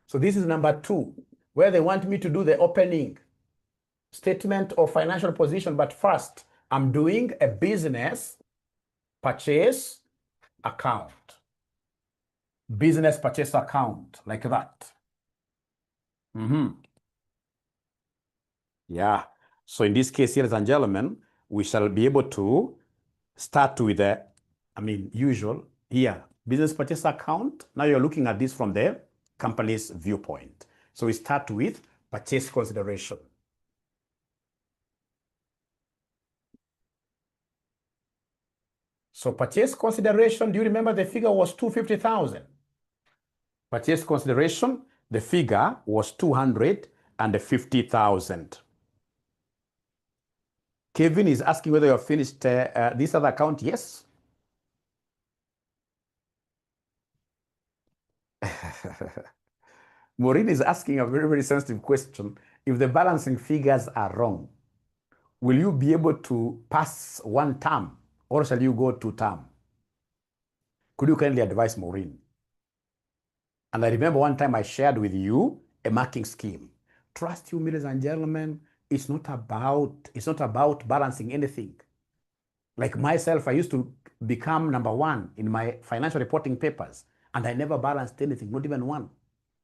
So this is number 2, where they want me to do the opening statement of financial position. But first, I'm doing a business purchase account. Business purchase account, like that. Yeah. So in this case, ladies and gentlemen, we shall be able to start with the, usual here, business purchase account. Now you're looking at this from the company's viewpoint. So we start with purchase consideration. So purchase consideration, do you remember the figure was 250,000? Purchase consideration, the figure was 250,000. Kevin is asking whether you have finished this other account. Yes. Maureen is asking a very, very sensitive question. If the balancing figures are wrong, will you be able to pass one term or shall you go 2 term? Could you kindly advise Maureen? And I remember one time I shared with you a marking scheme. Trust you, ladies and gentlemen, it's not about balancing anything. Like myself, I used to become number 1 in my financial reporting papers, and I never balanced anything, not even one,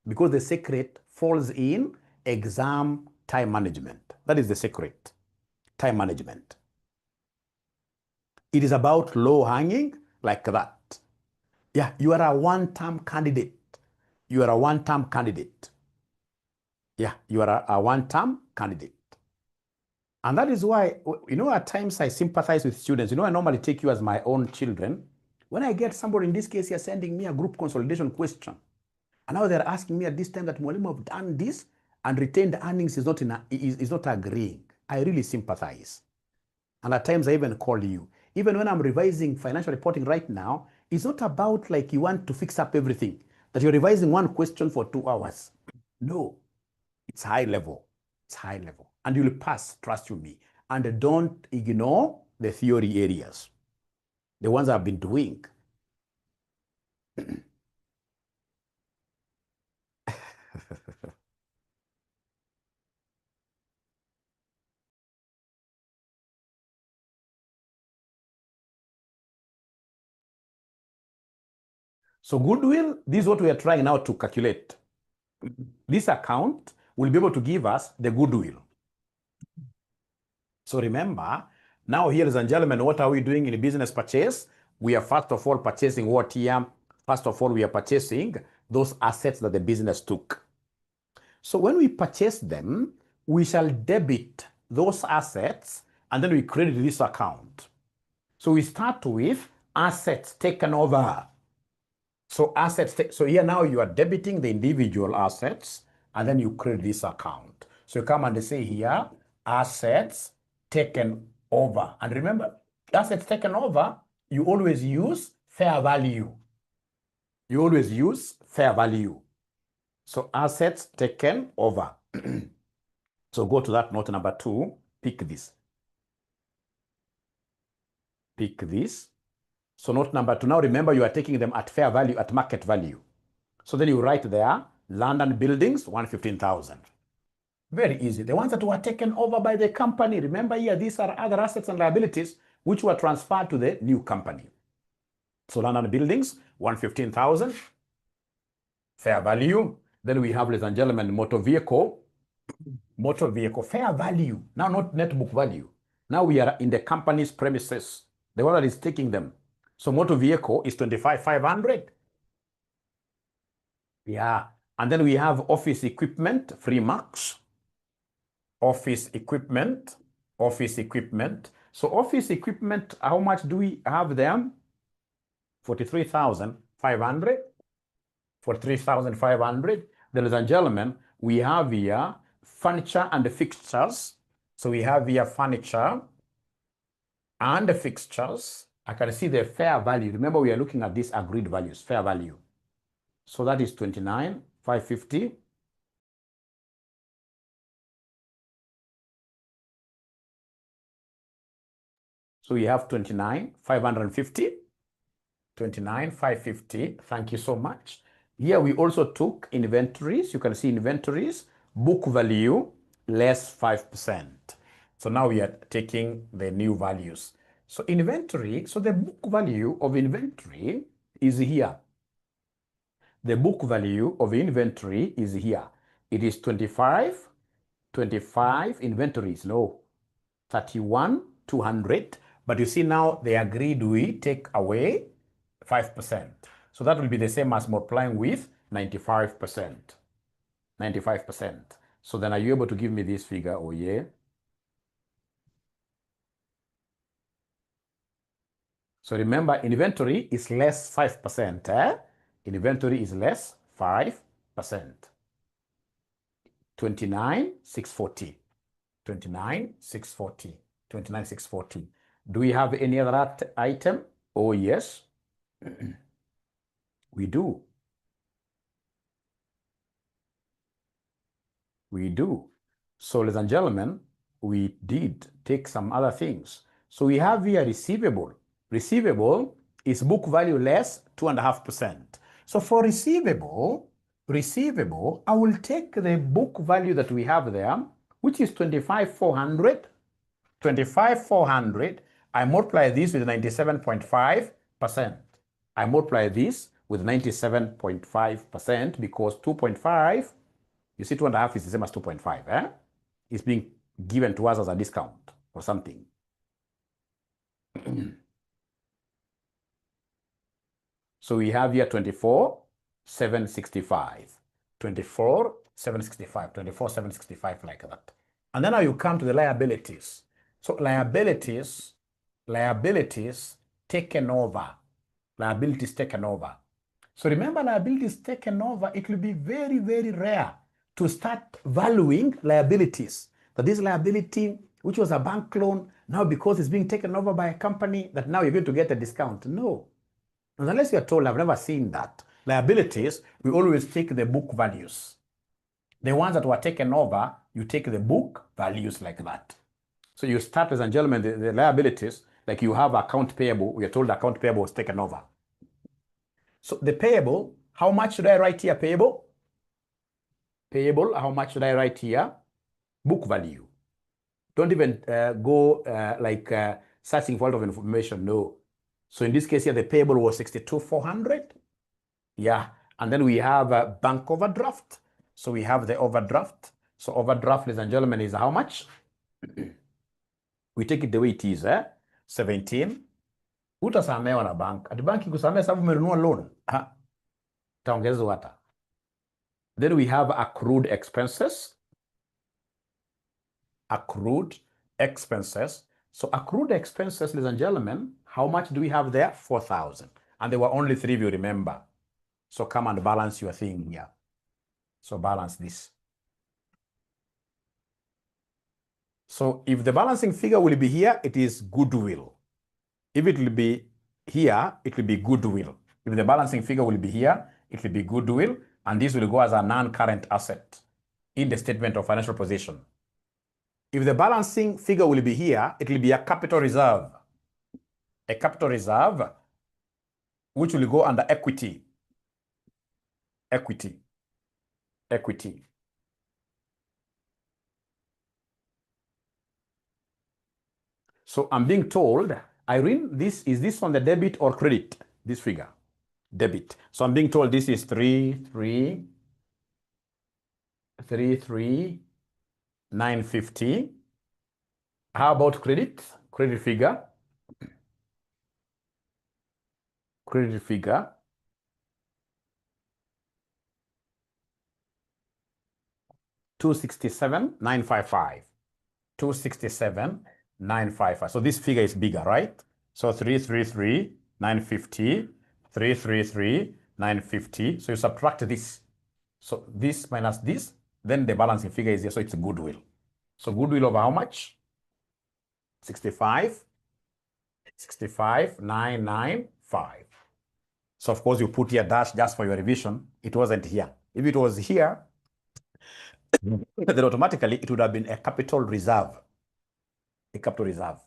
because the secret falls in exam time management. That is the secret, time management. It is about low hanging, like that. Yeah, you are a one-term candidate. You are a one-term candidate. Yeah, you are a one-term candidate. And that is why, at times I sympathize with students. I normally take you as my own children. When I get somebody, in this case, you're sending me a group consolidation question, and now they're asking me at this time that Mwalimu have done this and retained earnings is not agreeing. I really sympathize. And at times I even call you. Even when I'm revising financial reporting right now, it's not about like you want to fix up everything, that you're revising one question for 2 hours. No, it's high level. It's high level. And you'll pass, trust you me. And don't ignore the theory areas, the ones I've been doing. So goodwill, this is what we are trying now to calculate. This account will be able to give us the goodwill. So remember, now here, ladies and gentlemen, what are we doing in a business purchase? We are first of all purchasing what here? First of all, we are purchasing those assets that the business took. So when we purchase them, we shall debit those assets and then we credit this account. So we start with assets taken over. So so here now you are debiting the individual assets and then you credit this account. So you come and say here, assets taken over. And remember, assets taken over, you always use fair value. You always use fair value. So assets taken over. So go to that note number 2, pick this. Pick this. So note number 2, now remember you are taking them at fair value, at market value. So then you write there, land and buildings, 115,000. Very easy. The ones that were taken over by the company, remember here, these are other assets and liabilities which were transferred to the new company. So land and buildings, 115,000, fair value. Then we have, ladies and gentlemen, motor vehicle, fair value. Now not net book value. Now we are in the company's premises, the one that is taking them. So motor vehicle is 25,500. Yeah. And then we have office equipment, 3 marks. Office equipment. So office equipment, how much do we have them? 43,500. 43,500. Ladies and gentlemen, we have here furniture and fixtures. So we have here furniture and fixtures. I can see the fair value. Remember, we are looking at these agreed values, fair value. So that is 29,550. So we have 29,550. 29,550. Thank you so much. Here we also took inventories. You can see inventories, book value less 5%. So now we are taking the new values. So inventory, so the book value of inventory is here. The book value of inventory is here. It is 25 inventories, no, 31,200. But you see now they agreed we take away 5%. So that will be the same as multiplying with 95%. 95%. So then are you able to give me this figure? Oh yeah. So remember, inventory is less 5%. Inventory is less 5%. 29,640. 29,640. 29,640. Do we have any other item? Oh yes. We do. We do. So, ladies and gentlemen, we did take some other things. So we have here receivable. Receivable is book value less 2.5%. So for receivable, I will take the book value that we have there, which is 25,400. 25,400. I multiply this with 97.5%. I multiply this with 97.5% because 2.5, you see 2.5 is the same as 2.5. It's being given to us as a discount or something. So we have here 24,765. 24,765. 24,765 like that. And then now you come to the liabilities. So liabilities taken over. liabilities taken over. So remember, liabilities taken over, it will be very, very rare to start valuing liabilities. That this liability, which was a bank loan, now because it's being taken over by a company, that now you're going to get a discount. No. Unless you're told, I've never seen that. Liabilities, we always take the book values. The ones that were taken over, you take the book values like that. So you start, ladies and gentlemen, the liabilities, like you have account payable, we are told account payable was taken over. So the payable, how much should I write here? Payable? Payable, how much should I write here? Book value. Don't even go searching for a lot of information, no. So in this case here, the payable was 62,400. Yeah, and then we have a bank overdraft. So we have the overdraft. So overdraft, ladies and gentlemen, is how much? We take it the way it is, 17. Utasamewa na bank. At bank ikusamea sababu umenunua loan. Taongezwa hata. Then we have accrued expenses. Accrued expenses. So accrued expenses, ladies and gentlemen, how much do we have there? 4,000. And there were only 3 if you remember. So come and balance your thing here. So balance this. So if the balancing figure will be here, it is goodwill. If it will be here, it will be goodwill. If the balancing figure will be here, it will be goodwill, and this will go as a non-current asset in the statement of financial position. If the balancing figure will be here, it will be a capital reserve. A capital reserve, which will go under equity. Equity. Equity. So I'm being told, Irene, is this on the debit or credit? This figure, debit. So I'm being told this is 33,950. How about credit? Credit figure. Credit figure. $267,955. 267,955. So this figure is bigger, right? So 333,950, 333,950. So you subtract this. So this minus this, then the balancing figure is here. So it's goodwill. So goodwill over how much? 65,995. So of course you put here dash just for your revision. It wasn't here. If it was here, then automatically it would have been a capital reserve. A capital reserve.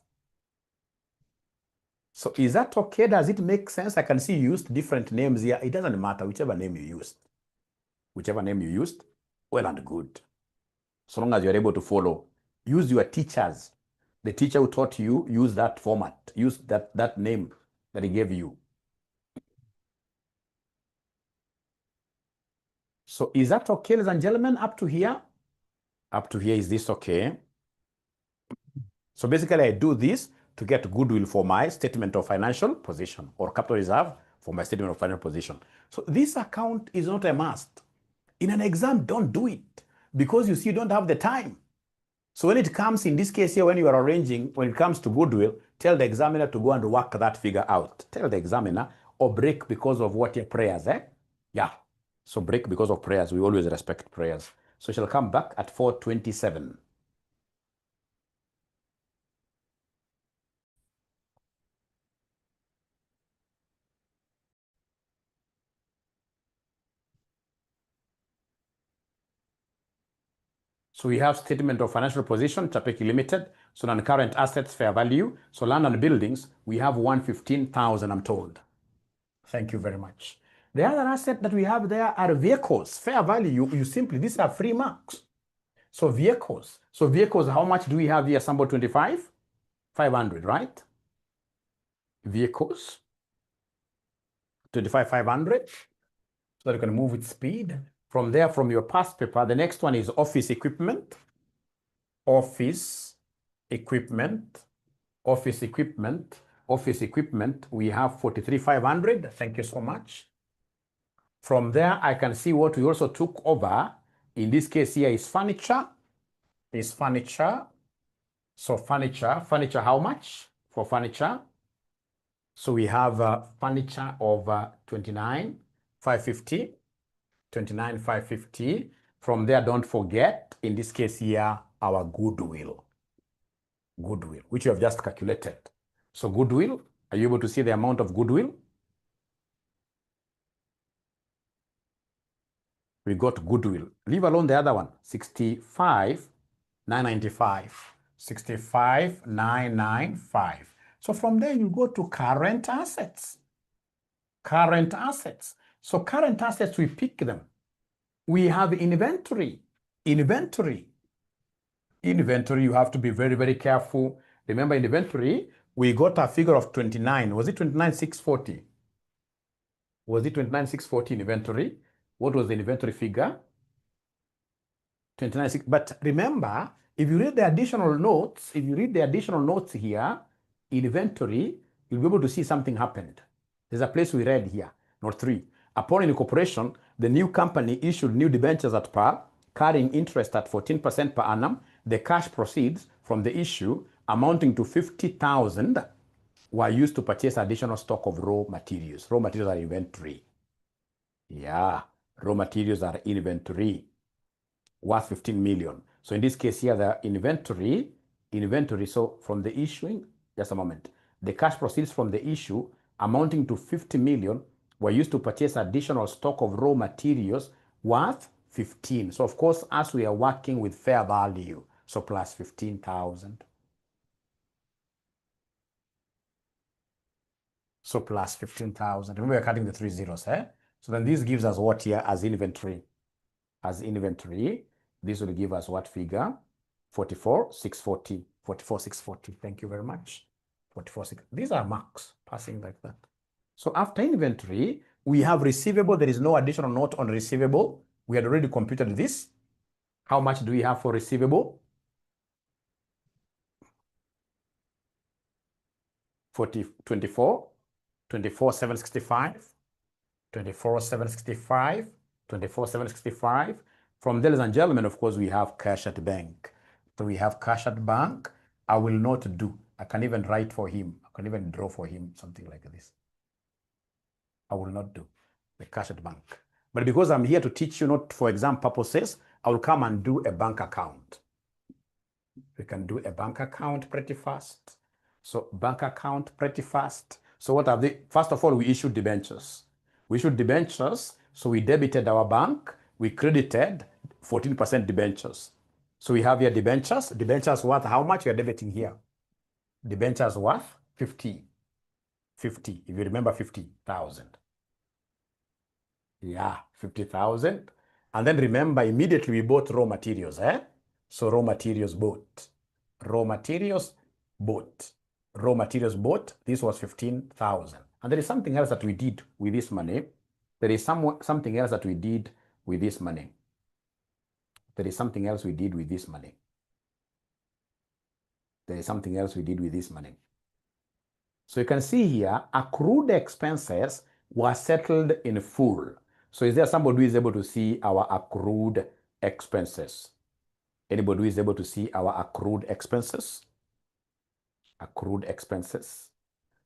So is that okay? Does it make sense? I can see you used different names here. It doesn't matter, whichever name you used. Whichever name you used, well and good. So long as you're able to follow. Use your teachers. The teacher who taught you, use that format. Use that name that he gave you. So is that okay, ladies and gentlemen, up to here? Up to here, is this okay? So basically, I do this to get goodwill for my statement of financial position, or capital reserve for my statement of financial position. So this account is not a must. In an exam, don't do it, because you see, you don't have the time. So when it comes, in this case here, when you are arranging, when it comes to goodwill, tell the examiner to go and work that figure out. Tell the examiner, or break because of what your prayers, Yeah. So break because of prayers. We always respect prayers. So she'll come back at 427. So we have statement of financial position, 𝒕𝒐𝒅𝒂𝒚 Limited. So non-current assets, fair value. So land and buildings, we have 115,000, I'm told. Thank you very much. The other asset that we have there are vehicles. Fair value, you simply, these are free marks. So vehicles. So vehicles, how much do we have here? Sample 25? 500, right? Vehicles. 25,500. So that you can move with speed. From there, from your past paper, the next one is office equipment. Office equipment. Office equipment. Office equipment, we have 43,500. Thank you so much. From there, I can see what we also took over. In this case here is furniture. Is furniture. So furniture, how much for furniture? So we have furniture of 29,550, 29,550. From there, don't forget, in this case here, our goodwill, which you have just calculated. So goodwill, are you able to see the amount of goodwill? We got goodwill. Leave alone the other one, 65,995. 65,995. So from there, you go to current assets. Current assets. So current assets, we pick them. We have inventory. Inventory, you have to be very, very careful. Remember, inventory, we got a figure of 29. Was it 29,640? Was it 29,640 in inventory? What was the inventory figure? 29,640. But remember, if you read the additional notes, here, inventory, you'll be able to see something happened. There's a place we read here, note 3. Upon incorporation, the new company issued new debentures at par, carrying interest at 14% per annum. The cash proceeds from the issue, amounting to 50,000, were used to purchase additional stock of raw materials. Raw materials are inventory. Yeah, raw materials are inventory, worth 15 million. So in this case here, the inventory, so from the issuing, just a moment, the cash proceeds from the issue amounting to 50 million were used to purchase additional stock of raw materials worth 15. So of course, as we are working with fair value, so plus 15,000. So plus 15,000. Remember, we're cutting the 3 zeros, eh? So then this gives us what here as inventory? As inventory, this will give us what figure? 44,640. 44,640. Thank you very much. 44,640. These are marks passing like that. So after inventory, we have receivable. There is no additional note on receivable. We had already computed this. How much do we have for receivable? 24,765. 24,765. 24,765. From there, ladies and gentlemen, of course, we have cash at bank. So we have cash at bank. I will not do. I can even write for him. I can even draw for him something like this. I will not do the cash at bank. But because I'm here to teach you, not for exam purposes, I will come and do a bank account. We can do a bank account pretty fast. So bank account pretty fast. So what have they? First of all, we issued debentures. We issued debentures, so we debited our bank. We credited 14% debentures. So we have here debentures. Debentures worth how much we are debiting here? Debentures worth 50. 50, if you remember 50,000. Yeah, 50,000. And then remember, immediately we bought raw materials, eh? So raw materials bought. Raw materials bought. Raw materials bought. This was 15,000. And there is something else that we did with this money. There is something else that we did with this money. There is something else we did with this money. There is something else we did with this money. So you can see here, accrued expenses were settled in full. So is there somebody who is able to see our accrued expenses? Anybody who is able to see our accrued expenses? Accrued expenses.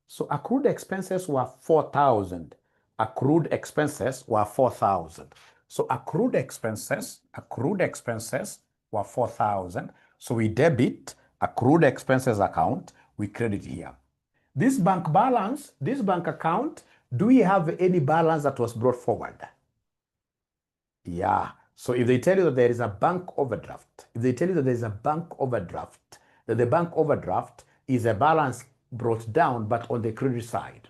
So accrued expenses were 4,000. Accrued expenses were 4,000. So accrued expenses were 4,000. So we debit accrued expenses account, we credit here. This bank balance, this bank account, do we have any balance that was brought forward? Yeah. So if they tell you that there is a bank overdraft, that the bank overdraft is a balance brought down, but on the credit side.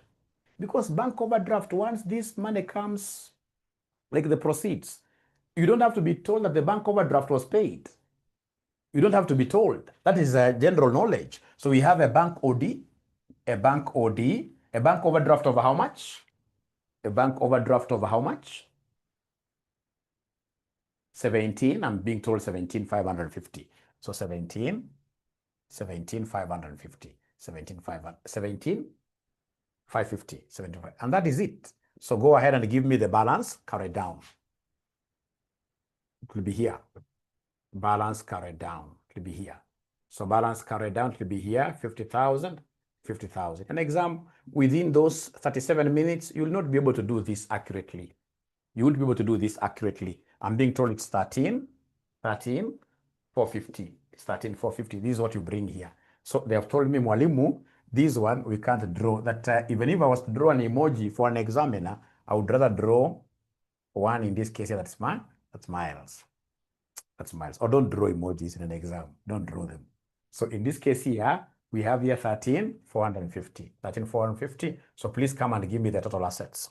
Because bank overdraft, once this money comes, like the proceeds, you don't have to be told that the bank overdraft was paid. You don't have to be told. That is general knowledge. So we have a bank OD, a bank overdraft of how much? A bank overdraft of how much? 17, I'm being told 17,550. So 17,550, 17,550, 75. And that is it. So go ahead and give me the balance carried down. It will be here. Balance carried down. It will be here. So balance carried down will be here, 50,000. 50,000. An exam, within those 37 minutes, you'll not be able to do this accurately. You won't be able to do this accurately. I'm being told it's 13,450. It's 13,450. This is what you bring here. So they have told me, Mwalimu, this one we can't draw. That even if I was to draw an emoji for an examiner, I would rather draw one in this case here. That's miles. That's miles. Or don't draw emojis in an exam. Don't draw them. So in this case here, we have here 13,450. 13,450. So please come and give me the total assets.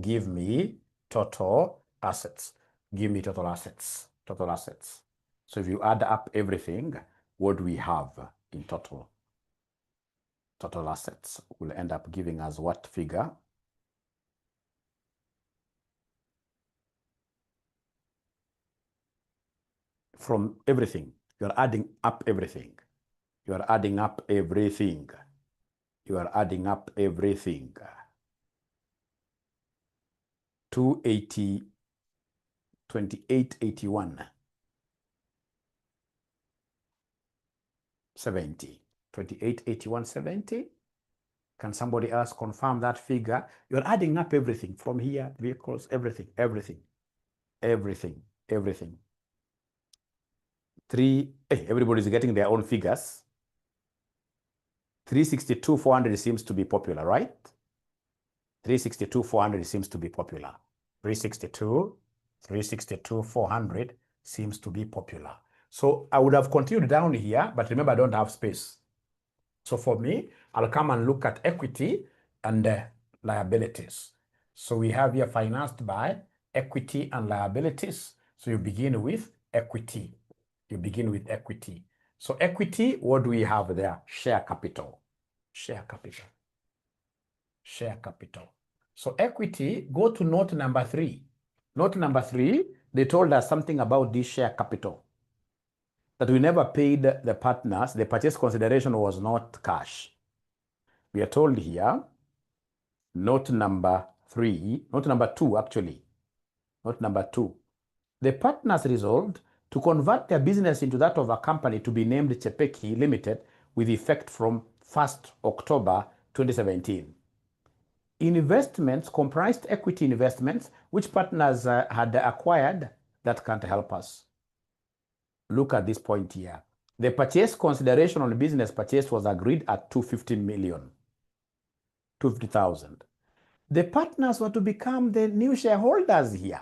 Give me total assets. Give me total assets. Total assets. So if you add up everything, what do we have in total? Total assets will end up giving us what figure? From everything, you are adding up everything. You are adding up everything. You are adding up everything. 280, 2881, 70, 2881, 70. Can somebody else confirm that figure? You're adding up everything from here, vehicles, everything. Everybody's getting their own figures. 362,400 seems to be popular, right? 362,400 seems to be popular. 362,400 seems to be popular. So I would have continued down here, but remember, I don't have space. So for me, I'll come and look at equity and liabilities. So we have here financed by equity and liabilities. So you begin with equity. You begin with equity. So equity, what do we have there? Share capital. Share capital. Share capital. So equity, go to note number 3. Note number 3, they told us something about this share capital. That we never paid the partners, the purchase consideration was not cash. We are told here, note number 3, note number 2 actually, note number 2. The partners resolved to convert their business into that of a company to be named 𝒔𝒕𝒂𝒚 Limited with effect from 1st October 2017. Investments comprised equity investments which partners had acquired that can't help us. Look at this point here. The purchase consideration on the business purchase was agreed at 250 million, 250,000. The partners were to become the new shareholders here.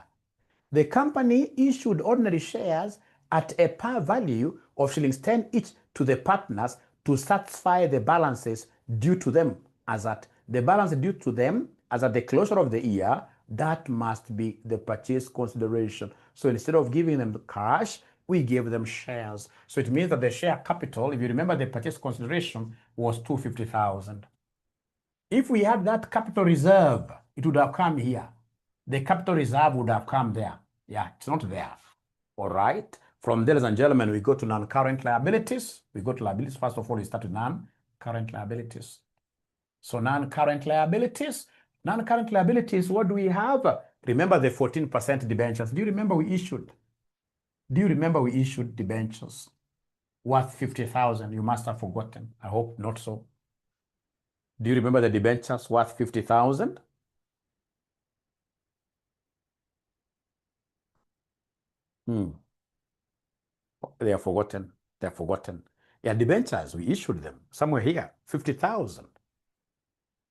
The company issued ordinary shares at a par value of shillings 10 each to the partners to satisfy the balances due to them as at the balance due to them as at the closure of the year. That must be the purchase consideration. So instead of giving them cash, we gave them shares. So it means that the share capital, if you remember, the purchase consideration was 250,000. If we had that capital reserve, it would have come here. The capital reserve would have come there. Yeah, it's not there. All right. From there, ladies and gentlemen, we go to non-current liabilities. We go to liabilities. First of all, we start with non-current liabilities. So non-current liabilities. Non-current liabilities, what do we have? Remember the 14% debentures. Do you remember we issued? Do you remember we issued debentures worth 50,000? You must have forgotten. I hope not so. Do you remember the debentures worth 50,000? They are forgotten. They are forgotten. Yeah, debentures, we issued them somewhere here, 50,000.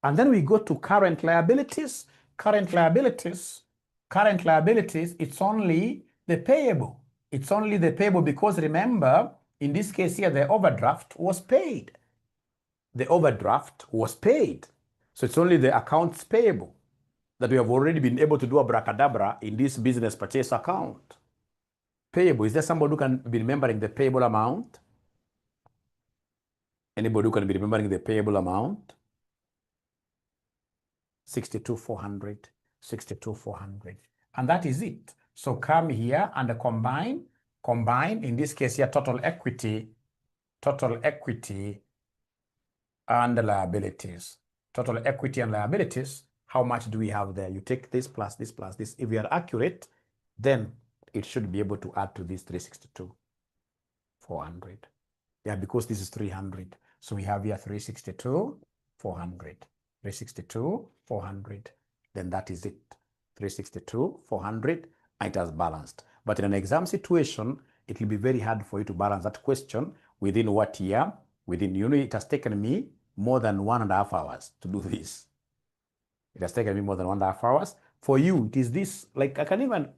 And then we go to current liabilities. Current liabilities, it's only the payable. It's only the payable because remember, in this case here, the overdraft was paid. The overdraft was paid. So it's only the accounts payable that we have already been able to do abracadabra in this business purchase account. Payable, is there somebody who can be remembering the payable amount? Anybody who can be remembering the payable amount? 62,400, 62,400. And that is it. So come here and combine, in this case here, total equity and liabilities. Total equity and liabilities, how much do we have there? You take this plus this plus this. If you are accurate, then it should be able to add to this 362,400. Yeah, because this is 300. So we have here 362, 400. 362, 400. Then that is it. 362, 400, and it has balanced. But in an exam situation, it will be very hard for you to balance that question within what year? Within, it has taken me more than 1.5 hours to do this. It has taken me more than 1.5 hours. For you, it is this, like I can even,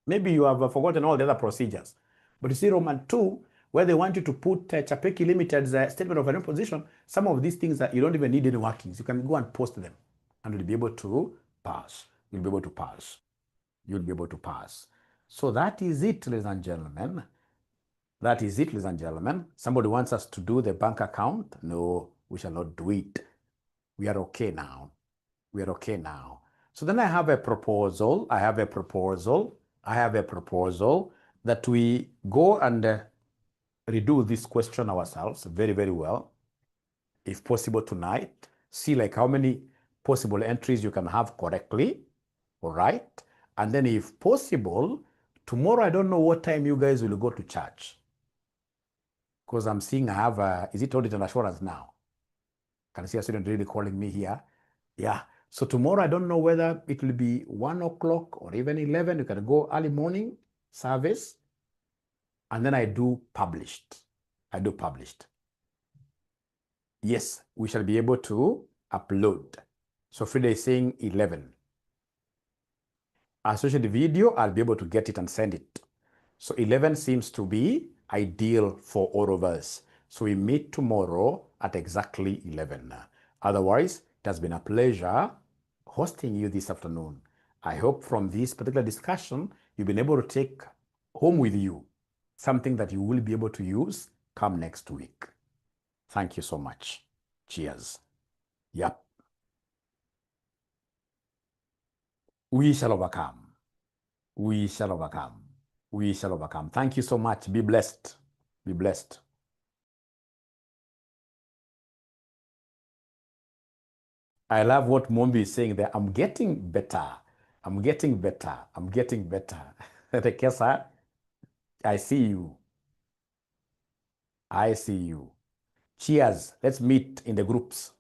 maybe you have forgotten all the other procedures. But you see Roman 2, where they want you to put Q3b-CPA Limited's statement of financial position, some of these things that you don't even need any workings. You can go and post them and you'll be able to pass. You'll be able to pass. You'll be able to pass. So that is it, ladies and gentlemen. That is it, ladies and gentlemen. Somebody wants us to do the bank account. No, we shall not do it. We are okay now. We are okay now. So then I have a proposal. I have a proposal that we go and redo this question ourselves very, very well. If possible tonight, see like how many possible entries you can have correctly, all right? And then if possible, tomorrow, I don't know what time you guys will go to church. Because I'm seeing I have, is it audit and assurance now? Can I see a student really calling me here? Yeah. So tomorrow, I don't know whether it will be 1 o'clock or even 11. You can go early morning service. And then I do published. I do published. Yes, we shall be able to upload. So Frida is saying 11. Associated video, I'll be able to get it and send it. So 11 seems to be ideal for all of us. So we meet tomorrow at exactly 11. Otherwise, it has been a pleasure hosting you this afternoon. I hope from this particular discussion, you've been able to take home with you something that you will be able to use come next week. Thank you so much. Cheers. Yep. We shall overcome. We shall overcome. We shall overcome. Thank you so much. Be blessed. Be blessed. I love what Mombi is saying there. I'm getting better. I'm getting better. I'm getting better. Rekesa, I see you. I see you. Cheers. Let's meet in the groups.